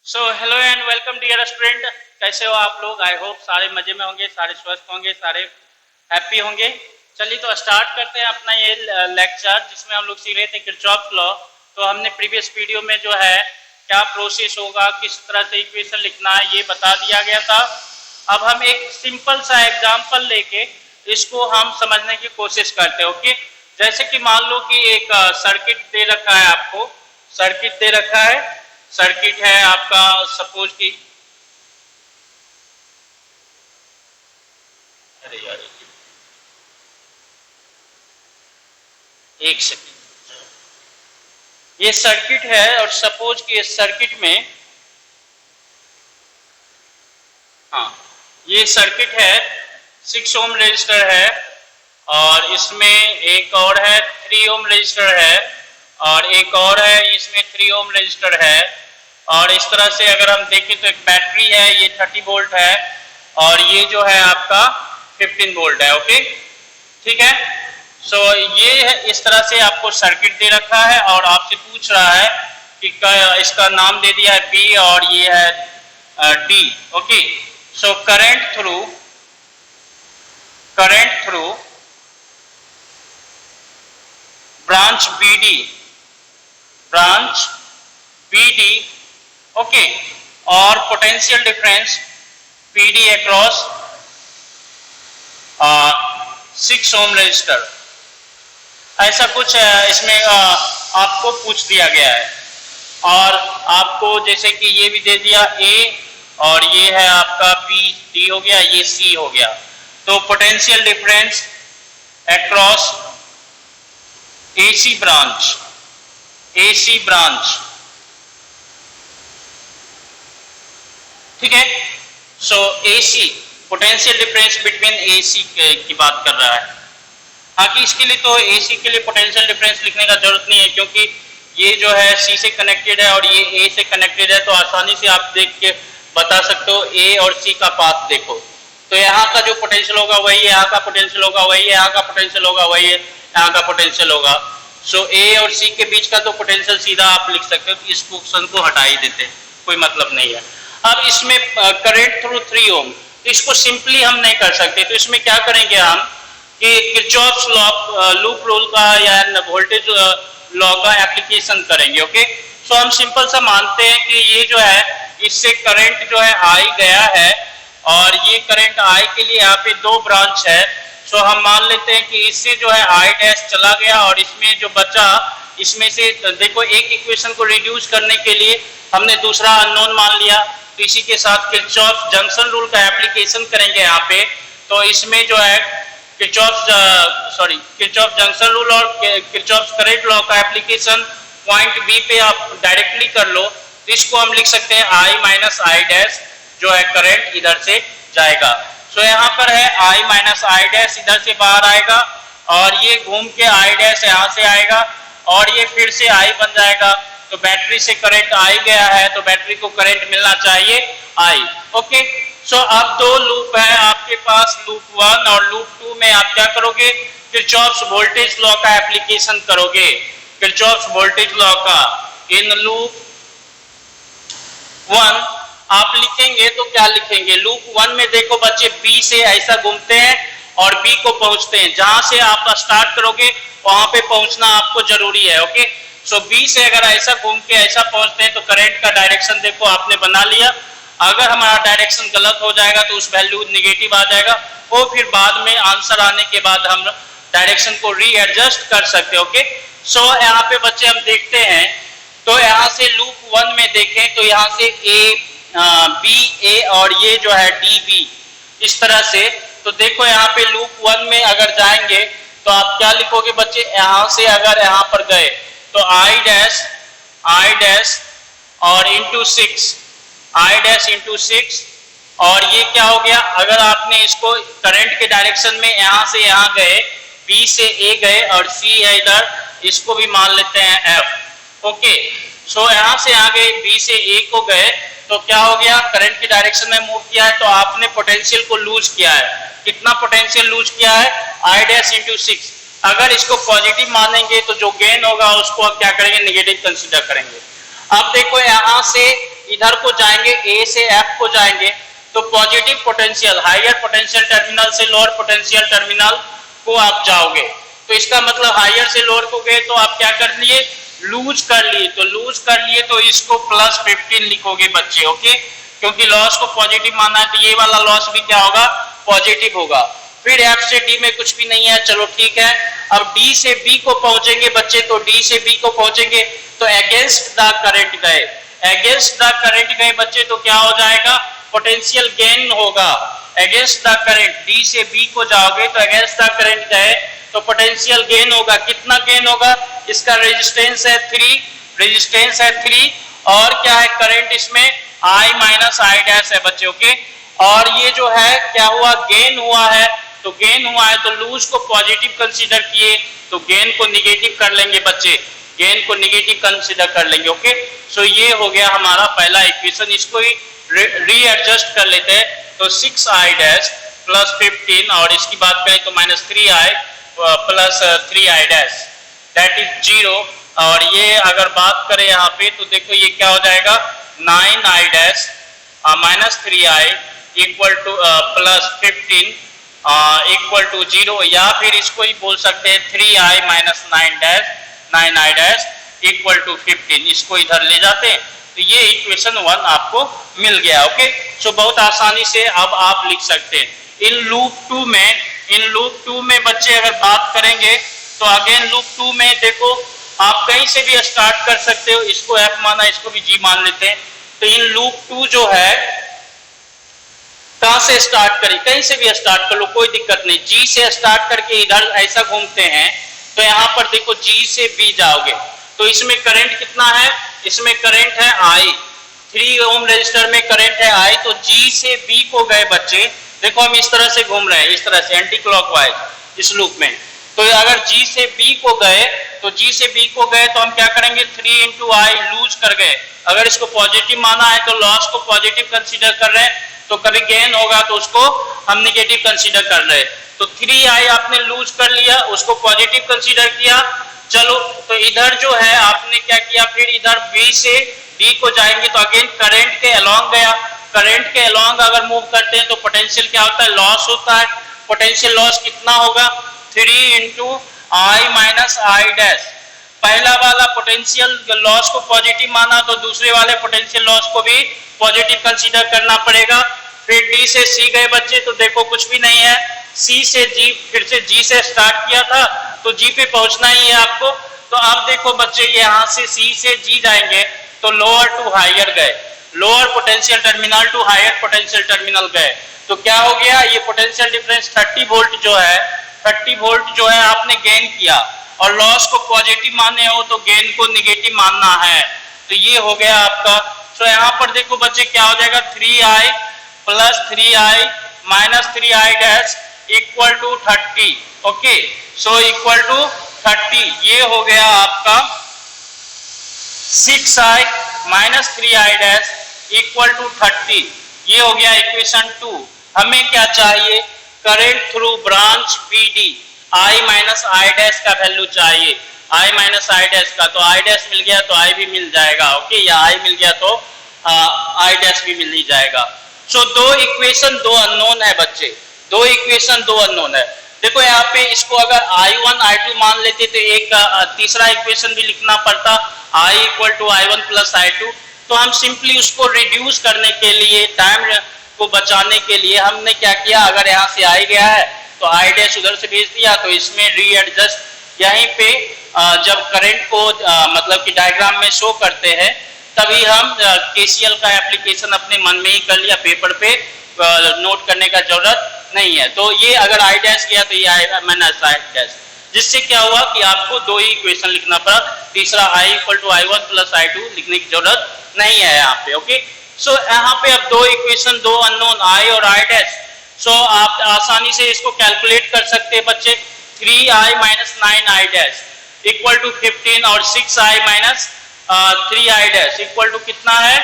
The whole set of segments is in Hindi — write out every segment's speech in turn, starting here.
So hello and welcome dear student. कैसे हो आप लोग? आई होप सारे मजे में होंगे, सारे स्वस्थ होंगे, सारे हैप्पी होंगे। चलिए तो स्टार्ट करते हैं अपना ये लेक्चर जिसमें हम लोग सीख रहे थे किरचॉफ लॉ। तो हमने प्रीवियस वीडियो में जो है क्या प्रोसेस होगा, किस तरह से इक्वेशन लिखना है, ये बता दिया गया था। अब हम एक सिंपल सा एग्जाम्पल लेके इसको हम समझने की कोशिश करते हैं। ओके, जैसे कि मान लो कि एक सर्किट दे रखा है, आपको सर्किट दे रखा है। सर्किट है आपका, सपोज कि अरे यार एक सेकेंड, ये सर्किट है और सपोज कि इस सर्किट में, हाँ ये सर्किट है, 6 ओम रजिस्टर है और इसमें एक और है 3 ओम रजिस्टर है और एक और है इसमें 3 ओम रजिस्टर है। और इस तरह से अगर हम देखें तो एक बैटरी है, ये 30 वोल्ट है और ये जो है आपका 15 वोल्ट है। ओके ठीक है। सो ये है, इस तरह से आपको सर्किट दे रखा है और आपसे पूछ रहा है कि इसका नाम दे दिया है बी और ये है D. Okay, so current through branch BD okay, और potential difference PD across 6 ohm resistor, ऐसा कुछ इसमें आपको पूछ दिया गया है। और आपको जैसे कि ये भी दे दिया A और ये है आपका B, D हो गया, ये C हो गया। तो potential difference across AC branch, ठीक है। सो AC potential difference between AC की बात कर रहा है। हालांकि इसके लिए तो AC के लिए पोटेंशियल डिफरेंस लिखने का जरूरत नहीं है, क्योंकि ये जो है C से कनेक्टेड है और ये A से कनेक्टेड है, तो आसानी से आप देख के बता सकते हो A और C का पाथ देखो। तो यहाँ का जो पोटेंशियल होगा वही है, यहाँ का पोटेंशियल होगा वही है, यहाँ का पोटेंशियल होगा वही है, यहाँ का पोटेंशियल होगा। सो A और C के बीच का तो पोटेंशियल सीधा आप लिख सकते हो कि इस क्वेश्चन को हटा ही देते हैं, कोई मतलब नहीं है। अब इसमें करंट थ्रू 3 ओम, तो इसको सिंपली हम नहीं कर सकते, तो इसमें क्या करेंगे हम कि किरचॉफ्स लूप रूल का या वोल्टेज लॉ का एप्लीकेशन करेंगे। ओके, सो हम सिंपल सा मानते हैं कि ये जो है इससे करंट जो है आई गया है और ये करंट आई के लिए यहाँ पे 2 ब्रांच है। सो हम मान लेते हैं कि इससे जो है आई डैश चला गया और इसमें जो बचा, इसमें से देखो एक इक्वेशन को रिड्यूस करने के लिए हमने दूसरा अननोन मान लिया, तो इसी के साथ किरचॉफ जंक्शन रूल का एप्लीकेशन करेंगे यहाँ पे। तो इसमें जो है किरचॉफ जंक्शन रूल और किरचॉफ करंट लॉ का एप्लीकेशन पॉइंट बी पे आप डायरेक्टली कर लो, तो इसको हम लिख सकते हैं I माइनस आई डैश, जो है करंट इधर से जाएगा। सो यहाँ पर है I माइनस आई डैश इधर से बाहर आएगा और ये घूम के आई डैश यहाँ से आएगा और ये फिर से I बन जाएगा। तो बैटरी से करंट आई गया है तो बैटरी को करंट मिलना चाहिए I। ओके, सो अब 2 लूप है आपके पास, लूप 1 और लूप 2 में आप क्या करोगे, किरचॉफ्स वोल्टेज लॉ का एप्लीकेशन करोगे। किरचॉफ्स वोल्टेज लॉ का इन लूप 1 आप लिखेंगे तो क्या लिखेंगे, लूप 1 में देखो बच्चे B से ऐसा घूमते हैं और B को पहुंचते हैं, जहां से आप स्टार्ट करोगे वहां पे पहुंचना आपको जरूरी है। ओके, सो B से अगर ऐसा घूम के ऐसा पहुंचते हैं तो करंट का डायरेक्शन देखो आपने बना लिया। अगर हमारा डायरेक्शन गलत हो जाएगा तो उस वैल्यू नेगेटिव आ जाएगा, वो फिर बाद में आंसर आने के बाद हम डायरेक्शन को रीएडजस्ट कर सकते हैं। ओके, सो यहाँ पे बच्चे हम देखते हैं, तो यहाँ से लूप 1 में देखें तो यहाँ से B A और ये जो है DB इस तरह से। तो देखो यहाँ पे लूप 1 में अगर जाएंगे तो आप क्या लिखोगे बच्चे, यहाँ से अगर यहाँ पर गए तो I डैश और इंटू 6, I डैश इंटू 6 और ये क्या हो गया, अगर आपने इसको करंट के डायरेक्शन में यहाँ से यहाँ गए, B से A गए और C है इधर, इसको भी मान लेते हैं F। ओके, सो यहाँ से आगे B से A को गए तो क्या हो गया, करंट की डायरेक्शन में मूव किया है तो आपने पोटेंशियल को लूज किया है। कितना पोटेंशियल लूज किया है, I डैश इंटू 6। अगर इसको पॉजिटिव मानेंगे तो जो गेन होगा उसको आप क्या करेंगे, नेगेटिव कंसीडर करेंगे। अब देखो यहाँ से इधर को जाएंगे, ए से एफ को जाएंगे, तो positive potential higher potential terminal से लोअर पोटेंशियल टर्मिनल को आप जाओगे। तो इसका मतलब हायर से लोअर को गए तो आप क्या कर लिए, लूज कर लिए। तो लूज कर लिए तो इसको +15 लिखोगे बच्चे, ओके, क्योंकि लॉस को पॉजिटिव माना है, तो ये वाला लॉस भी क्या होगा, पॉजिटिव होगा। फिर एफ से डी में कुछ भी नहीं है, चलो ठीक है। अब डी से बी को पहुंचेंगे बच्चे, तो डी से बी को पहुंचेंगे तो अगेंस्ट द करंट गए, अगेंस्ट द करंट गए बच्चे, तो क्या हो जाएगा, पोटेंशियल गेन होगा। अगेंस्ट द करंट, डी से बी को जाओगे तो अगेंस्ट द करंट गए तो पोटेंशियल गेन होगा। कितना गेन होगा, इसका रेजिस्टेंस है 3, रेजिस्टेंस है 3, और क्या है करंट इसमें I माइनस आई डैश है बच्चे, ओके। और ये जो है क्या हुआ, गेन हुआ है, तो गेन हुआ है तो लूज को पॉजिटिव कंसीडर किए तो गेन को निगेटिव कर लेंगे बच्चे, गेन को निगेटिव कंसीडर कर लेंगे, ओके। सो ये हो गया हमारा पहला इक्वेशन। इसको ही रीएडजस्ट कर लेते हैं, तो 6i डैश प्लस 15, और इसकी बात करें तो -3i plus 3i dash that is 0। और ये अगर बात करें यहाँ पे तो देखो ये क्या हो जाएगा, 9i dash minus 3i equal to plus 15 equal to 0, या फिर इसको ही बोल सकते हैं 3i minus 9i dash equal to 15। इसको इधर ले जाते हैं तो ये इक्वेशन 1 आपको मिल गया, ओके। सो बहुत आसानी से अब आप लिख सकते हैं। इन लूप 2 में बच्चे अगर बात करेंगे तो अगेन लूप 2 में देखो आप कहीं से भी स्टार्ट कर सकते हो, इसको F माना, इसको भी G मान लेते हैं। तो इन लूप 2 जो है कहां से स्टार्ट करें, कहीं से भी स्टार्ट कर लो, कोई दिक्कत नहीं। G से स्टार्ट करके इधर ऐसा घूमते हैं तो यहाँ पर देखो G से B जाओगे तो इसमें करंट कितना है, इसमें करंट है I, 3 ओम रेजिस्टर में करंट है I। तो G से B को गए बच्चे, देखो हम इस तरह से घूम रहे हैं, इस तरह से एंटी क्लॉकवाइज इस लूप में। तो अगर G से B को गए तो G से B को गए तो हम क्या करेंगे, 3 इंटू आई लूज कर गए। अगर इसको पॉजिटिव माना है तो लॉस को पॉजिटिव कंसीडर कर रहे हैं, तो कभी गेन होगा तो उसको हम निगेटिव कंसीडर कर रहे हैं। तो 3i आपने लूज कर लिया, उसको पॉजिटिव कंसीडर किया। चलो तो इधर जो है आपने क्या किया, फिर इधर B से D को जाएंगे तो अगेन करंट के अलोंग गया। करंट के अलोंग अगर मूव करते हैं तो पोटेंशियल क्या होता है, लॉस होता है। पोटेंशियल लॉस कितना होगा, 3 into I minus I dash. पहला वाला पोटेंशियल लॉस को पॉजिटिव माना तो दूसरे वाले पोटेंशियल लॉस को भी पॉजिटिव कंसीडर करना पड़ेगा। फिर डी से सी गए बच्चे तो देखो कुछ भी नहीं है, सी से जी, फिर से जी से स्टार्ट किया था तो जी पे पहुंचना ही है आपको। तो अब देखो बच्चे यहाँ से सी से जी जाएंगे तो लोअर टू हायर गए, lower potential terminal to higher potential terminal गए तो क्या हो गया, ये पोटेंशियल डिफरेंस 30 वोल्ट जो है, 30 वोल्ट जो है आपने गेन किया, और लॉस को पॉजिटिव माने हो तो गेन को निगेटिव मानना है। तो ये हो गया आपका। तो यहाँ पर देखो बच्चे क्या हो जाएगा, 3i plus 3i minus 3i dash equal to 30, okay. So equal to 30, ये हो गया आपका 6i minus 3i dash equal to 30, ये हो गया इक्वेशन 2। हमें क्या चाहिए, current through branch BD, I minus I dash का वैल्यू चाहिए, I माइनस आई डैश का। तो I डैश मिल गया तो I भी मिल जाएगा, ओके, या I मिल गया तो I डैश भी मिल ही जाएगा। सो दो इक्वेशन दो अननोन है बच्चे, दो इक्वेशन दो अननोन है। देखो यहाँ पे इसको अगर I1 I2 मान लेते तो एक तीसरा इक्वेशन भी लिखना पड़ता, I equal to I1 plus I2। तो हम सिंपली उसको रिड्यूस करने के लिए, टाइम को बचाने के लिए हमने क्या किया, अगर यहाँ से I गया है तो I डैश उधर से भेज दिया, तो इसमें रीएडजस्ट यहीं पे जब करंट को मतलब कि डायग्राम में शो करते हैं तभी हम KCL का एप्लीकेशन अपने मन में ही कर लिया, पेपर पे नोट करने का जरूरत नहीं है। तो ये अगर I डैश गया तो ये I माइनस I डैश, जिससे क्या हुआ कि आपको दो ही इक्वेशन लिखना पड़ा, तीसरा I equal to I1 plus I2 लिखने की जरूरत नहीं है यहाँ पे, ओके। सो यहाँ पे अब दो इक्वेशन, दो अननोन I और I डैश। सो आप आसानी से इसको कैलकुलेट कर सकते हैं बच्चे, 3i minus 9i dash equal to 15 और 6i minus 3i dash equal to कितना है,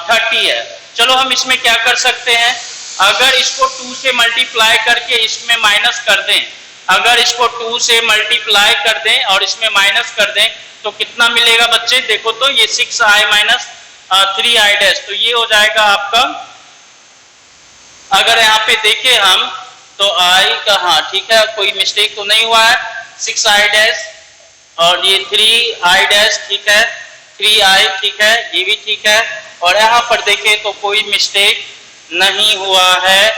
30 है। चलो हम इसमें क्या कर सकते हैं, अगर इसको 2 से मल्टीप्लाई करके इसमें माइनस कर दें अगर इसको 2 से मल्टीप्लाई कर दें और इसमें माइनस कर दें तो कितना मिलेगा बच्चे? देखो तो ये 6i माइनस 3i डैश, तो ये हो जाएगा आपका, अगर यहाँ पे देखें हम तो i का, हाँ ठीक है, कोई मिस्टेक तो नहीं हुआ है, 6i डैश और ये 3i डैश, ठीक है, 3i ठीक है, ये भी ठीक है, और यहाँ पर देखें तो कोई मिस्टेक नहीं हुआ है,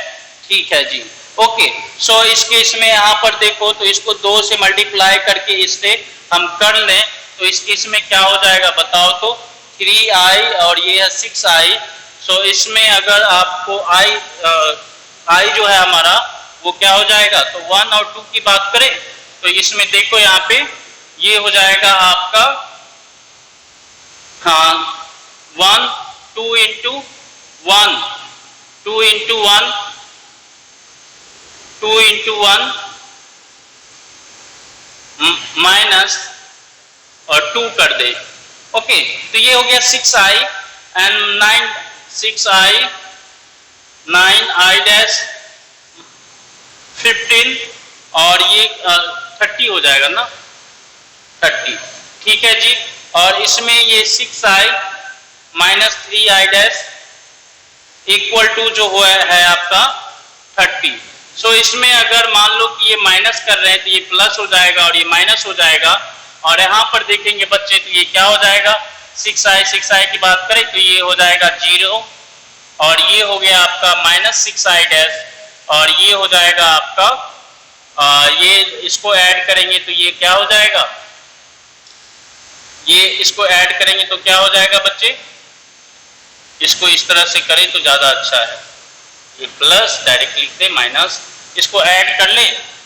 ठीक है जी। ओके, सो इस केस में यहाँ पर देखो तो इसको 2 से मल्टीप्लाई करके इससे हम कर लें तो इस केस में क्या हो जाएगा बताओ तो? 3i और ये है 6i। सो इसमें अगर आपको i जो है हमारा वो क्या हो जाएगा? तो 1 और 2 की बात करें तो इसमें देखो यहाँ पे ये हो जाएगा आपका, हाँ 1 2 इंटू 1 2 इंटू 1 2 इंटू 1 माइनस और 2 कर दे। ओके, तो ये हो गया 6i and 6i 9i dash 15 और ये 30 हो जाएगा ना, 30, ठीक है जी। और इसमें ये 6i minus 3i dash equal to जो हुआ है आपका 30। सो इसमें अगर मान लो कि ये माइनस कर रहे हैं तो ये प्लस हो जाएगा और ये माइनस हो जाएगा, और यहाँ पर देखेंगे बच्चे तो ये क्या हो जाएगा? 6i की बात करें तो ये हो जाएगा 0 और ये हो गया आपका माइनस 6i डैश और ये हो जाएगा आपका ये इसको ऐड करेंगे तो ये क्या हो जाएगा? ये इसको ऐड करेंगे तो क्या हो जाएगा बच्चे? इसको इस तरह से करें तो ज्यादा अच्छा है, ये प्लस डायरेक्ट लिख दे माइनस, इसको ऐड कर ले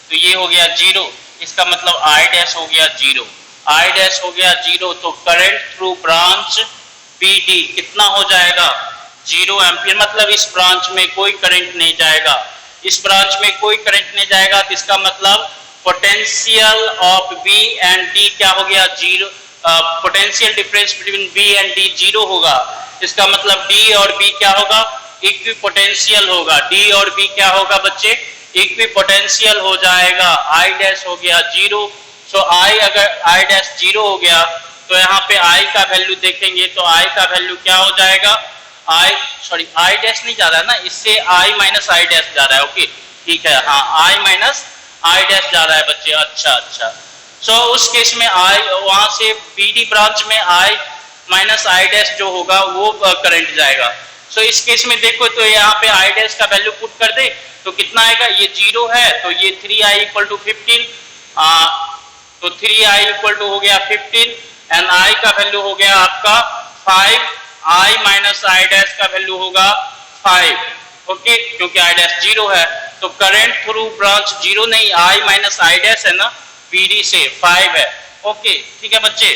तो ये हो गया 0, इसका मतलब i डैश हो गया 0, i डैश हो गया 0, तो करंट थ्रू ब्रांच BD कितना हो जाएगा? 0 एम्पियर, मतलब इस ब्रांच में कोई करंट नहीं जाएगा, इस ब्रांच में कोई करंट नहीं जाएगा, तो इसका मतलब potential of B and D क्या हो गया? 0, potential difference between B and D 0 होगा, इसका मतलब D और B क्या होगा? इक्विपोटेंशियल होगा, D और B क्या होगा बच्चे? इक्विपोटेंशियल हो जाएगा, I डैश हो गया 0। सो I अगर I डैश 0 हो गया तो यहाँ पे I का वैल्यू देखेंगे तो I का वैल्यू क्या हो जाएगा? I डैश नहीं जा रहा है ना, इससे I माइनस I डैश जा रहा है। ओके ठीक है, हाँ I माइनस I डैश जा रहा है बच्चे, अच्छा। सो उस केस में I वहां से BD ब्रांच में I माइनस I डैश जो होगा वो करंट जाएगा। सो इस केस में देखो तो यहाँ पे I डैश का वैल्यू पुट कर दे तो कितना आएगा? ये 0 है तो ये 3i इक्वल टू 15, तो 3i इक्वल टू हो गया 15 एंड I का वैल्यू हो गया आपका 5, I माइनस I डैश का वैल्यू होगा 5। ओके, क्योंकि I डैश 0 है तो करंट थ्रू ब्रांच 0 नहीं, I माइनस I डैश है ना, BD से 5 है। ओके ठीक है बच्चे,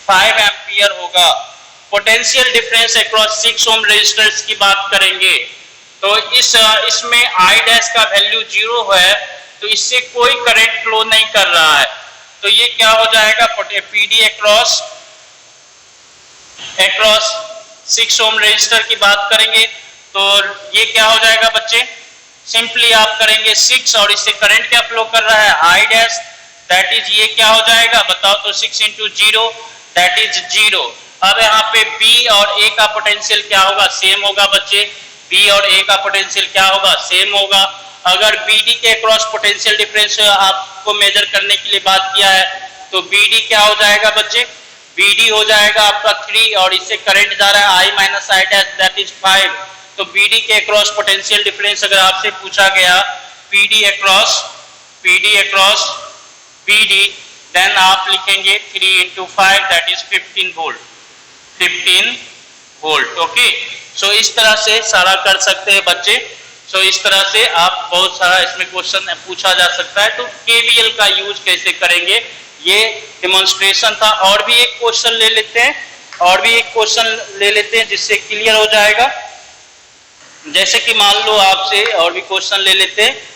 5 एम्पियर होगा। पोटेंशियल डिफरेंस अक्रॉस 6 ओम रेजिस्टर्स की बात करेंगे तो इसमें I डैश का वैल्यू 0 है तो इससे कोई करंट फ्लो नहीं कर रहा है, तो ये क्या हो जाएगा? PD अक्रॉस 6 ओम रेजिस्टर की बात करेंगे तो ये क्या हो जाएगा बच्चे? सिंपली आप करेंगे 6 और इससे करंट क्या फ्लो कर रहा है? I डैश, दैट इज ये क्या हो जाएगा बताओ तो? 6 इंटू 0 दैट इज 0। अब यहाँ पे B और A का पोटेंशियल क्या होगा? सेम होगा बच्चे, B और A का पोटेंशियल क्या होगा? सेम होगा। अगर BD के अक्रॉस पोटेंशियल डिफरेंस आपको मेजर करने के लिए बात किया है तो BD क्या हो जाएगा बच्चे? BD हो जाएगा आपका 3 और इससे करंट जा रहा है I minus I dash that is 5, तो BD के अक्रॉस पोटेंशियल डिफरेंस अगर आपसे पूछा गया PD अक्रॉस BD देन आप लिखेंगे 3 into 5 that is 15 volt. Okay, so इस तरह से सारा कर सकते हैं बच्चे। सो इस तरह से आप बहुत सारा इसमें क्वेश्चन पूछा जा सकता है, तो KVL का यूज कैसे करेंगे ये डेमोन्स्ट्रेशन था। और भी एक क्वेश्चन ले लेते हैं जिससे क्लियर हो जाएगा। जैसे कि मान लो आपसे और भी क्वेश्चन ले लेते हैं।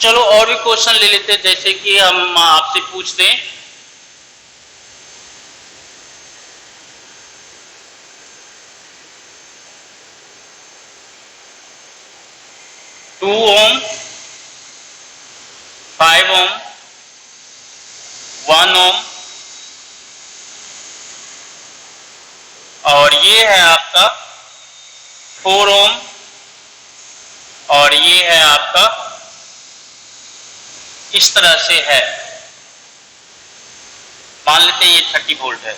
चलो और भी क्वेश्चन ले लेते हैं, जैसे कि हम आपसे पूछते हैं 2 ओम, 5 ओम, 1 ओम और ये है आपका 4 ओम और ये है आपका इस तरह से है, मान लेते हैं ये 30 वोल्ट है।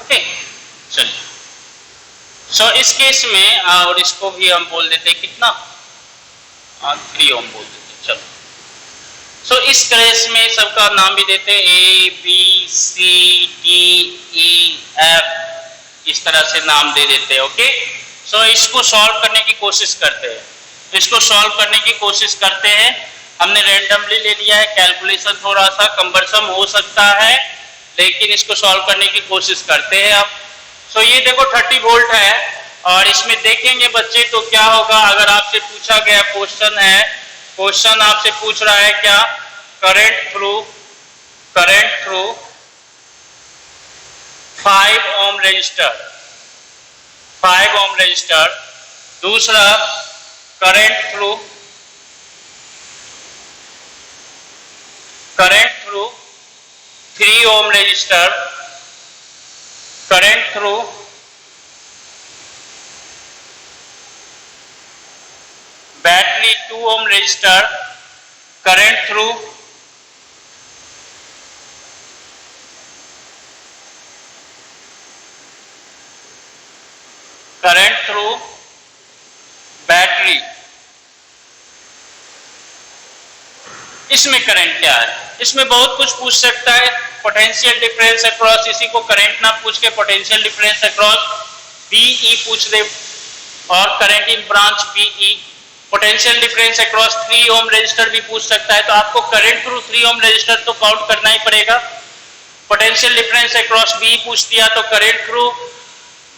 ओके, चलिए। सो इस केस में और इसको भी हम बोल देते हैं कितना, 3 ओम बोल देते हैं। चलो, सो इस केस में सबका नाम भी देते हैं A B C D E F, इस तरह से नाम दे देते हैं। ओके, सो इसको सॉल्व करने की कोशिश करते हैं। तो इसको सॉल्व करने की कोशिश करते हैं। हमने रैंडमली ले लिया है, कैलकुलेशन थोड़ा सा कम्बरसम हो सकता है, लेकिन इसको सॉल्व करने की कोशिश करते हैं आप। सो ये देखो 30 वोल्ट है और इसमें देखेंगे बच्चे तो क्या होगा। अगर आपसे पूछा गया क्वेश्चन है, क्वेश्चन आपसे पूछ रहा है क्या, करंट थ्रू 5 ओम रजिस्टर, दूसरा current through 3 ohm register, current through battery 2 ohm resistor, current through battery. इसमें करंट क्या है, इसमें बहुत कुछ पूछ सकता है। पोटेंशियल डिफरेंस अक्रॉस, इसी को करंट ना पूछ के पोटेंशियल डिफरेंस अक्रॉस BE पूछ दे और current in branch BE। Potential difference across 3 ohm resistor भी पूछ सकता है, तो आपको करंट थ्रू 3 ओम रजिस्टर तो काउंट करना ही पड़ेगा। पोटेंशियल डिफरेंस अक्रॉस BE पूछ दिया तो करंट थ्रू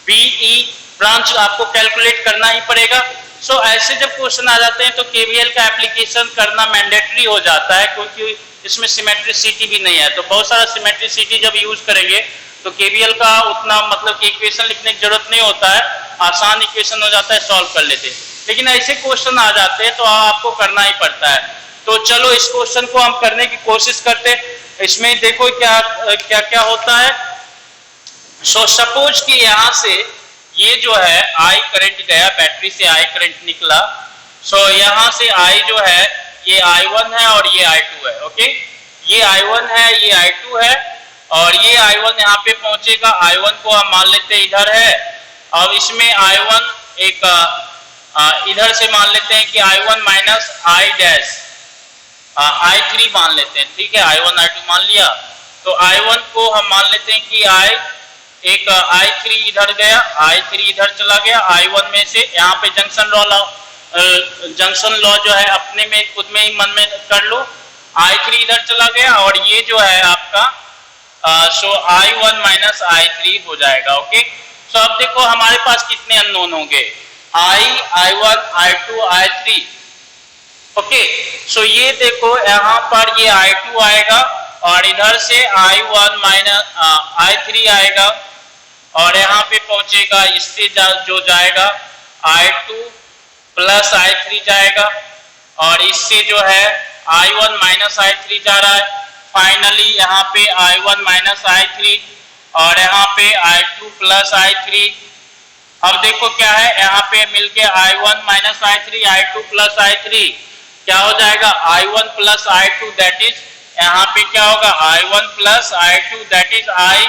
BE ब्रांच आपको कैलकुलेट करना ही पड़ेगा। सो ऐसे जब क्वेश्चन आ जाते हैं तो KVL का एप्लीकेशन करना मैंडेटरी हो जाता है, क्योंकि इसमें सिमेट्रिसिटी भी नहीं है। तो बहुत सारा सिमेट्रिसिटी जब यूज करेंगे तो KVL का उतना मतलब कि इक्वेशन लिखने की जरूरत नहीं होता है, आसान इक्वेशन हो जाता है, सॉल्व कर लेते हैं। लेकिन ऐसे क्वेश्चन आ जाते हैं तो आपको करना ही पड़ता है। तो चलो इस क्वेश्चन को हम करने की कोशिश करते हैं। इसमें देखो क्या क्या क्या होता है। सो सपोज कि यहाँ से ये जो है I करंट गया, बैटरी से I करंट निकला। सो यहाँ से I जो है ये I1 है और ये I2 है। ओके, ये I1 है, ये I2 है और ये I1 यहाँ पे पहुंचेगा। I1 को हम मान लेते हैं इधर है। अब इसमें I1 एक इधर से मान लेते हैं कि I1 minus I dash I3 मान लेते हैं। ठीक है, I1 I2 मान लिया तो I1 को हम मान लेते हैं कि एक I3 इधर गया, I3 इधर चला गया। I1 में से यहाँ पे जंक्शन लॉ जो है अपने में खुद में ही मन में कर लो। I3 इधर चला गया और ये जो है आपका सो I1 माइनस I3 हो जाएगा। ओके, सो अब देखो हमारे पास कितने अननोन होंगे, I1, I2, I3। Okay, so ये देखो यहाँ पर ये I2 आएगा और इधर से I1 माइनस I3 आएगा और यहाँ पे पहुंचेगा, इससे जो जाएगा I2 प्लस I3 जाएगा और इससे जो है I1 माइनस I3 जा रहा है। फाइनली यहाँ पे I1 माइनस I3 और यहाँ पे I2 प्लस I3। अब देखो क्या है, यहाँ पे मिलके I1 minus I3, I2 plus I3 क्या हो जाएगा, I1 plus I2 that is यहाँ पे क्या होगा I1 plus I2 that is I।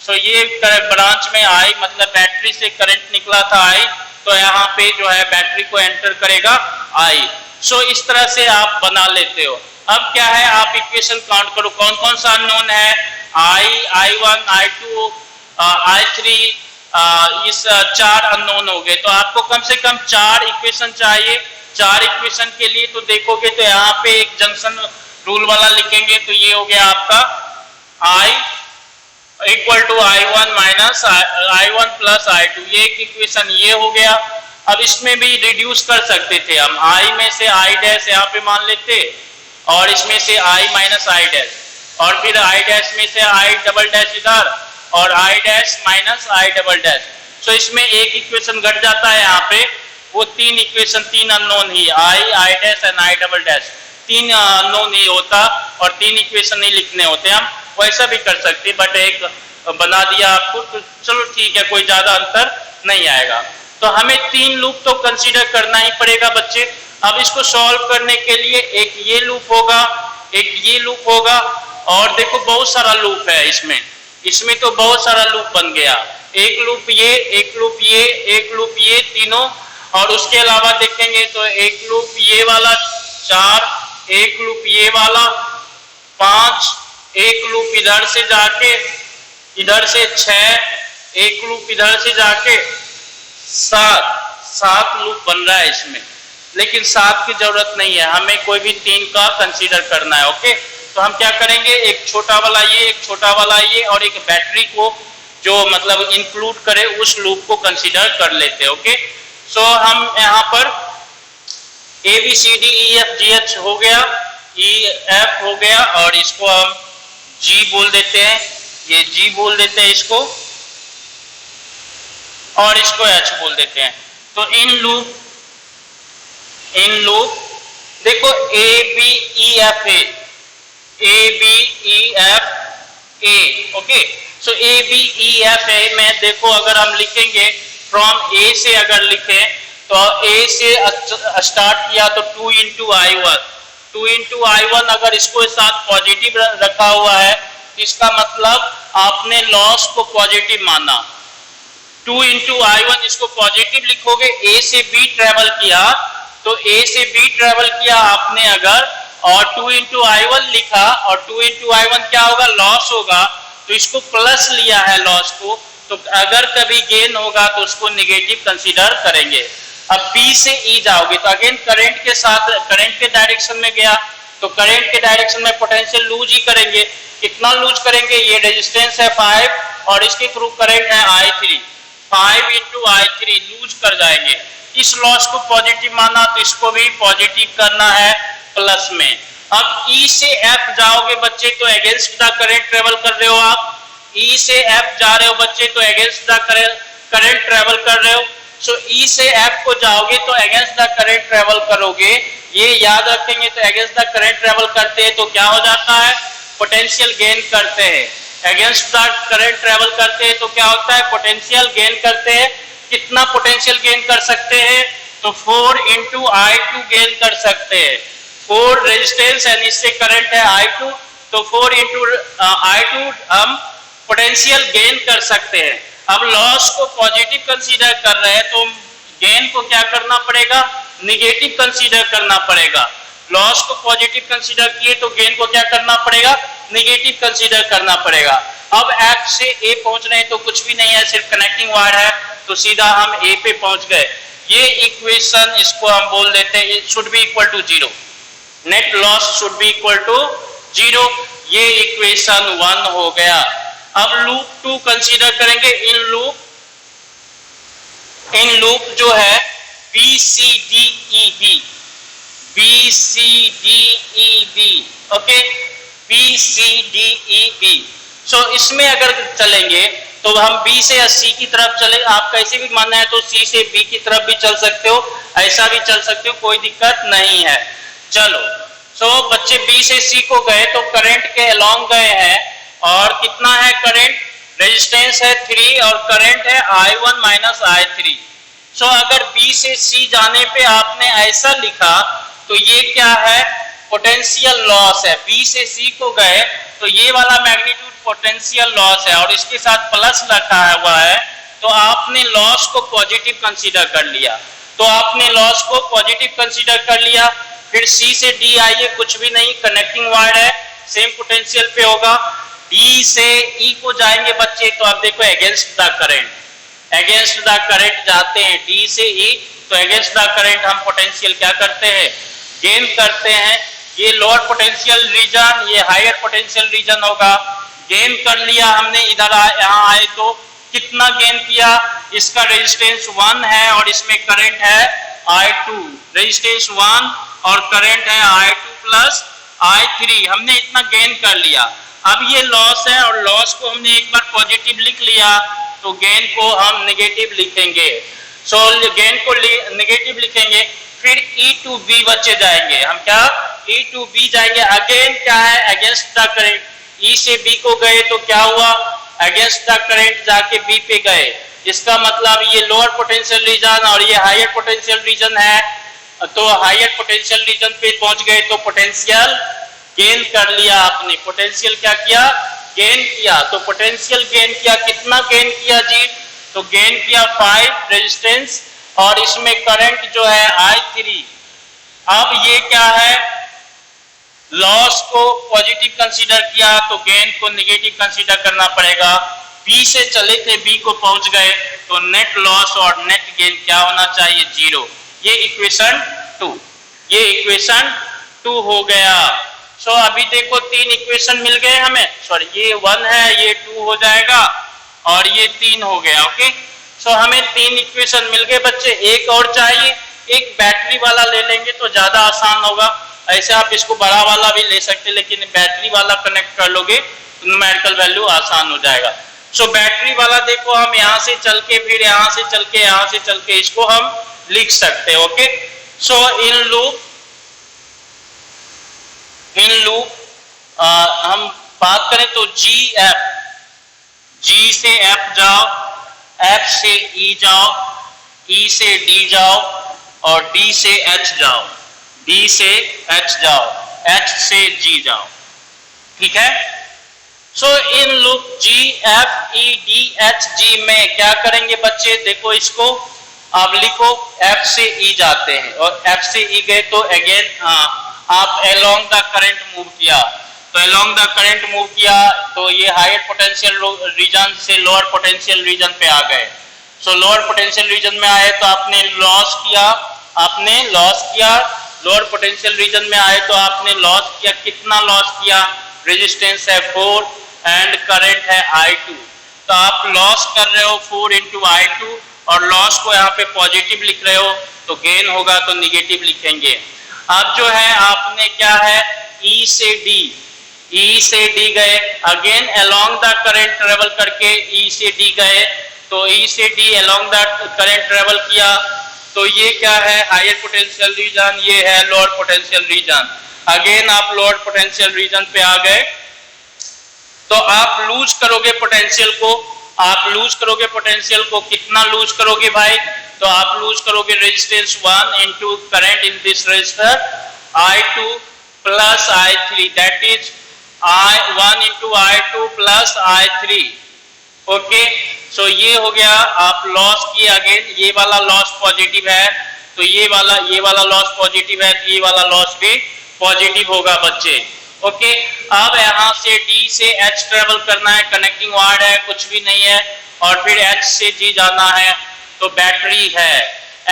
सो ये ब्रांच में I मतलब बैटरी से करंट निकला था I, तो यहाँ पे जो है बैटरी को एंटर करेगा I। सो इस तरह से आप बना लेते हो। अब क्या है, आप इक्वेशन काउंट करो कौन कौन सा अननोन है, I1, I2, I3, इस 4 अननोन हो गए। तो आपको कम से कम 4 इक्वेशन चाहिए। 4 इक्वेशन के लिए तो देखोगे तो यहाँ पे एक जंक्शन रूल वाला लिखेंगे तो ये हो गया आपका I equal to I1 minus I1 plus I2, ये एक इक्वेशन ये हो गया। अब इसमें भी रिड्यूस कर सकते थे हम, आई में से आई डैश यहाँ पे मान लेते और इसमें से आई माइनस आई डैश और फिर आई डैश में से आई डबल डैश इधर और I dash minus I double dash. So इसमें एक इक्वेशन घट जाता है यहाँ पे, वो तीन इक्वेशन, तीन unknown he, I dash and I double dash, तीन अननोन ही होता और तीन इक्वेशन ही लिखने होते। हम वैसा भी कर सकते बट एक बना दिया आपको, तो चलो ठीक है, कोई ज्यादा अंतर नहीं आएगा। तो हमें तीन लूप तो कंसीडर करना ही पड़ेगा बच्चे। अब इसको सॉल्व करने के लिए एक ये लूप होगा, एक ये लूप होगा और देखो बहुत सारा लूप है इसमें, इसमें तो बहुत सारा लूप बन गया, एक लूप ये, एक लूप ये, एक लूप ये, तीनों। और उसके अलावा देखेंगे तो एक लूप ये वाला 4, एक लूप ये वाला 5, एक लूप इधर से जाके इधर से 6, एक लूप इधर से जाके 7 लूप बन रहा है इसमें। लेकिन 7 की जरूरत नहीं है, हमें कोई भी 3 का कंसीडर करना है। ओके, तो हम क्या करेंगे, एक छोटा वाला ये, एक छोटा वाला ये और एक बैटरी को जो मतलब इंक्लूड करे उस लूप को कंसीडर कर लेते हैं। ओके, सो हम यहाँ पर A B C D E F G H हो गया, ई एफ हो गया और इसको हम जी बोल देते हैं, ये जी बोल देते हैं इसको और इसको एच बोल देते हैं। तो इन लूप देखो A B E F A B E F A. Okay, so A B E F A में देखो अगर हम लिखेंगे फ्रॉम ए से अगर लिखें तो ए से स्टार्ट किया तो 2 इंटू I1, 2 इंटू I1 अगर इसको साथ पॉजिटिव रखा हुआ है तो इसका मतलब आपने लॉस को पॉजिटिव माना। 2 इंटू I1 इसको पॉजिटिव लिखोगे, ए से बी ट्रेवल किया तो ए से बी ट्रेवल किया आपने अगर और 2 इंटू I1 लिखा और 2 इंटू I1 क्या होगा, लॉस होगा, तो इसको प्लस लिया है लॉस को, तो अगर कभी गेन होगा तो उसको नेगेटिव कंसीडर करेंगे। अब बी से ई जाओगे तो अगेन करंट के साथ, करंट के डायरेक्शन में गया तो करंट के डायरेक्शन में पोटेंशियल लूज ही करेंगे। कितना लूज करेंगे, ये रेजिस्टेंस है 5 और इसके थ्रू करंट है I3, 5 इंटू I3 लूज कर जाएंगे। इस लॉस को पॉजिटिव माना तो इसको भी पॉजिटिव करना है प्लस में। अब ई से एफ जाओगे बच्चे तो अगेंस्ट द करंट ट्रेवल कर रहे हो आप, ई से एफ जा रहे हो बच्चे तो अगेंस्ट द करंट ट्रेवल कर रहे हो। सो ई से एफ को जाओगे तो अगेंस्ट द करंट ट्रेवल करोगे, ये याद रखेंगे। तो अगेंस्ट द करंट ट्रेवल करते हैं तो क्या हो जाता है, पोटेंशियल गेन करते हैं। अगेंस्ट द करंट ट्रेवल करते हैं तो क्या होता है, पोटेंशियल गेन करते हैं। कितना पोटेंशियल गेन कर सकते हैं, तो 4 इंटू I2 गेन कर सकते हैं। 4 रेजिस्टेंस है, इससे करंट है I2 तो 4 इंटू I2 हम पोटेंशियल गेन कर सकते हैं। अब लॉस को पॉजिटिव कंसीडर कर रहे हैं तो गेन को क्या करना पड़ेगा, निगेटिव कंसीडर करना पड़ेगा। लॉस को पॉजिटिव कंसीडर किए तो गेन को क्या करना पड़ेगा, निगेटिव कंसीडर करना पड़ेगा। अब एफ से ए पहुंच रहे हैं तो कुछ भी नहीं है, सिर्फ कनेक्टिंग वायर है तो सीधा हम ए पे पहुंच गए। ये इक्वेशन इसको हम बोल देते हैं should be equal to 0, net loss should be equal to 0, ये इक्वेशन 1 हो गया। अब लूप 2 कंसीडर करेंगे। इन लूप जो है B C D E B, B C D E B, okay, B C D E B. So इसमें अगर चलेंगे तो हम बी से सी की तरफ चले, आप कैसे भी मानना है तो सी से बी की तरफ भी चल सकते हो, ऐसा भी चल सकते हो, कोई दिक्कत नहीं है। चलो, सो बच्चे बी से सी को गए तो करंट के अलोंग गए हैं और कितना है करंट, रेजिस्टेंस है 3 और करंट है I1 माइनस I3। सो अगर बी से सी जाने पे आपने ऐसा लिखा तो ये क्या है, पोटेंशियल लॉस है। बी से सी को गए तो ये वाला मैग्नीट्यूड पोटेंशियल लॉस है और इसके साथ प्लस रखा हुआ है तो आपने लॉस को पॉजिटिव कंसीडर कर लिया। तो आपने लॉस को पॉजिटिव कंसीडर कर लिया। फिर सी से डी आइए, कुछ भी नहीं, कनेक्टिंग वायर है, सेम पोटेंशियल पे होगा। डी से ई को जाएंगे बच्चे तो आप देखो against the current, against the current जाते हैं डी से ई तो अगेंस्ट द करंट हम पोटेंशियल क्या करते हैं, गेन करते हैं। ये लोअर पोटेंशियल रीजन, ये हायर पोटेंशियल रीजन होगा। गेन कर लिया हमने, इधर यहाँ आए तो कितना गेन किया, इसका रेजिस्टेंस 1 है और इसमें करंट है I2, रेजिस्टेंस 1 और करंट है I2 प्लस I3। हमने इतना गेन कर लिया। अब ये लॉस है और लॉस को हमने एक बार पॉजिटिव लिख लिया तो गेन को हम नेगेटिव लिखेंगे। सो गेन को नेगेटिव लिखेंगे, फिर E टू B बचे जाएंगे। हम क्या E टू B जाएंगे, अगेन क्या है अगेंस्ट द करंट, E से B को गए तो क्या हुआ अगेंस्ट द करंट जाके B पे गए। इसका मतलब ये लोअर पोटेंशियल रीजन और ये हायर पोटेंशियल रीजन है, तो हायर पोटेंशियल रीजन पे पहुंच गए तो पोटेंशियल गेन कर लिया आपने। पोटेंशियल क्या किया गेन किया, तो पोटेंशियल गेन किया, कितना गेन किया जी, तो गेन किया 5 रेजिस्टेंस और इसमें करंट जो है I3। अब ये क्या है लॉस को पॉजिटिव कंसीडर किया तो गेन को नेगेटिव कंसीडर करना पड़ेगा। B से चले थे B को पहुंच गए तो नेट लॉस और नेट गेन क्या होना चाहिए 0। ये इक्वेशन 2, ये इक्वेशन 2 हो गया। सो अभी देखो 3 इक्वेशन मिल गए हमें, सॉरी ये 1 है, ये 2 हो जाएगा और ये 3 हो गया। ओके, सो हमें 3 इक्वेशन मिल गए बच्चे। एक और चाहिए, एक बैटरी वाला ले लेंगे तो ज्यादा आसान होगा। ऐसे आप इसको बड़ा वाला भी ले सकते, लेकिन बैटरी वाला कनेक्ट कर लोगे तो न्यूमेरिकल वैल्यू आसान हो जाएगा। सो बैटरी वाला देखो हम यहाँ से चल के फिर यहाँ से चल के यहाँ से चल के इसको हम लिख सकते हैं। ओके, सो इन लूप हम बात करें तो G से F जाओ, F से E जाओ, E से D जाओ और D से H जाओ, D से H जाओ, H से G जाओ। ठीक है, so in loop G F E D H G में क्या करेंगे बच्चे, देखो इसको आप लिखो F से E जाते हैं और F से E गए तो अगेन आप अलोंग द करंट मूव किया, तो अलोंग द करंट मूव किया तो ये हायर पोटेंशियल रीजन से लोअर पोटेंशियल रीजन पे आ गए। सो लोअर पोटेंशियल रीजन में आए तो आपने लॉस किया, लोअर पोटेंशियल रीजन में आए तो आपने लॉस किया। कितना लॉस किया, रेजिस्टेंस है 4 एंड करंट है I2, तो आप लॉस कर रहे हो 4 इंटू I2 और लॉस को यहाँ पे पॉजिटिव लिख रहे हो तो गेन होगा तो निगेटिव लिखेंगे। अब जो है आपने क्या है E से D गए, again along the current travel करके E से D गए, तो E से D along the current travel किया तो ये क्या है हायर पोटेंशियल रीजन, ये है लोअर पोटेंशियल रीजन। अगेन आप लोअर पोटेंशियल रीजन पे आ गए तो आप लूज करोगे पोटेंशियल को, कितना लूज करोगे भाई, तो आप लूज करोगे resistance 1 into current in this resistor I2 plus I3, that is I1 into I2 plus I3। Okay, so ये हो गया, आप लॉस किए। अगेन ये वाला लॉस पॉजिटिव है तो ये वाला लॉस पॉजिटिव है तो ये वाला लॉस भी पॉजिटिव होगा बच्चे। ओके, अब यहाँ से D से H ट्रेवल करना है, कनेक्टिंग वायर है, कुछ भी नहीं है, और फिर H से G जाना है तो बैटरी है।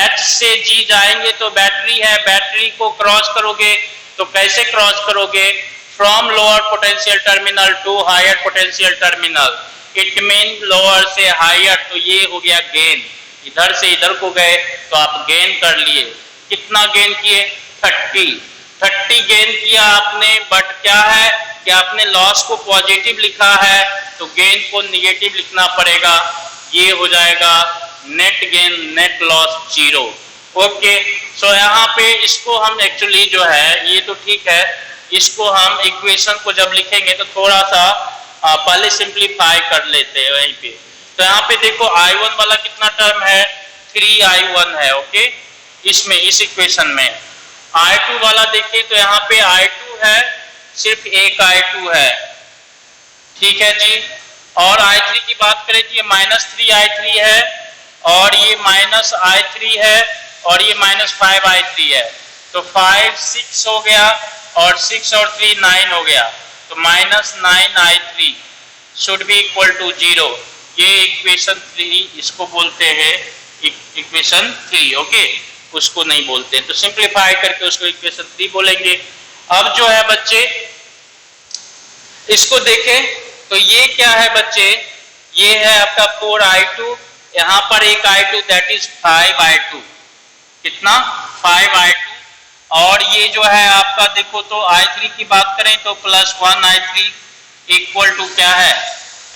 H से G जाएंगे तो बैटरी है, बैटरी को क्रॉस करोगे तो कैसे क्रॉस करोगे, from lower potential terminal to higher potential terminal, it mean lower से हायर, तो ये हो गया गेन। इधर से इधर को गए तो आप गेन कर लिए। कितना गेन किए 30 गेन किया आपने, बट क्या है कि आपने लॉस को पॉजिटिव लिखा है तो गेन को निगेटिव लिखना पड़ेगा। ये हो जाएगा net gain net loss 0। Okay, so यहाँ पे इसको हम एक्चुअली जो है ये तो ठीक है, इसको हम इक्वेशन को जब लिखेंगे तो थोड़ा सा पहले सिंप्लीफाई कर लेते हैं वहीं पे। तो यहाँ पे देखो I1 वाला कितना टर्म है 3I1 है। ओके, इसमें इस इक्वेशन में I2 वाला देखिए तो यहाँ पे I2 है, सिर्फ एक I2 है। ठीक है जी, और I3 की बात करें तो ये -3I3 है और ये -I3 है और ये -5I3 है, तो 5 6 हो गया और 6 और 3 9 हो गया, तो -9I3 should be equal to 0। ये इक्वेशन 3 इसको बोलते हैं, इक्वेशन 3। ओके, उसको नहीं बोलते, तो सिंप्लीफाई करके उसको इक्वेशन 3 बोलेंगे। अब जो है बच्चे इसको देखें तो ये क्या है बच्चे, ये है आपका 4I2 यहाँ पर एक I2 दैट इज 5I2, कितना 5I2, और ये जो है आपका देखो तो I3 की बात करें तो प्लस 1I3 इक्वल टू क्या है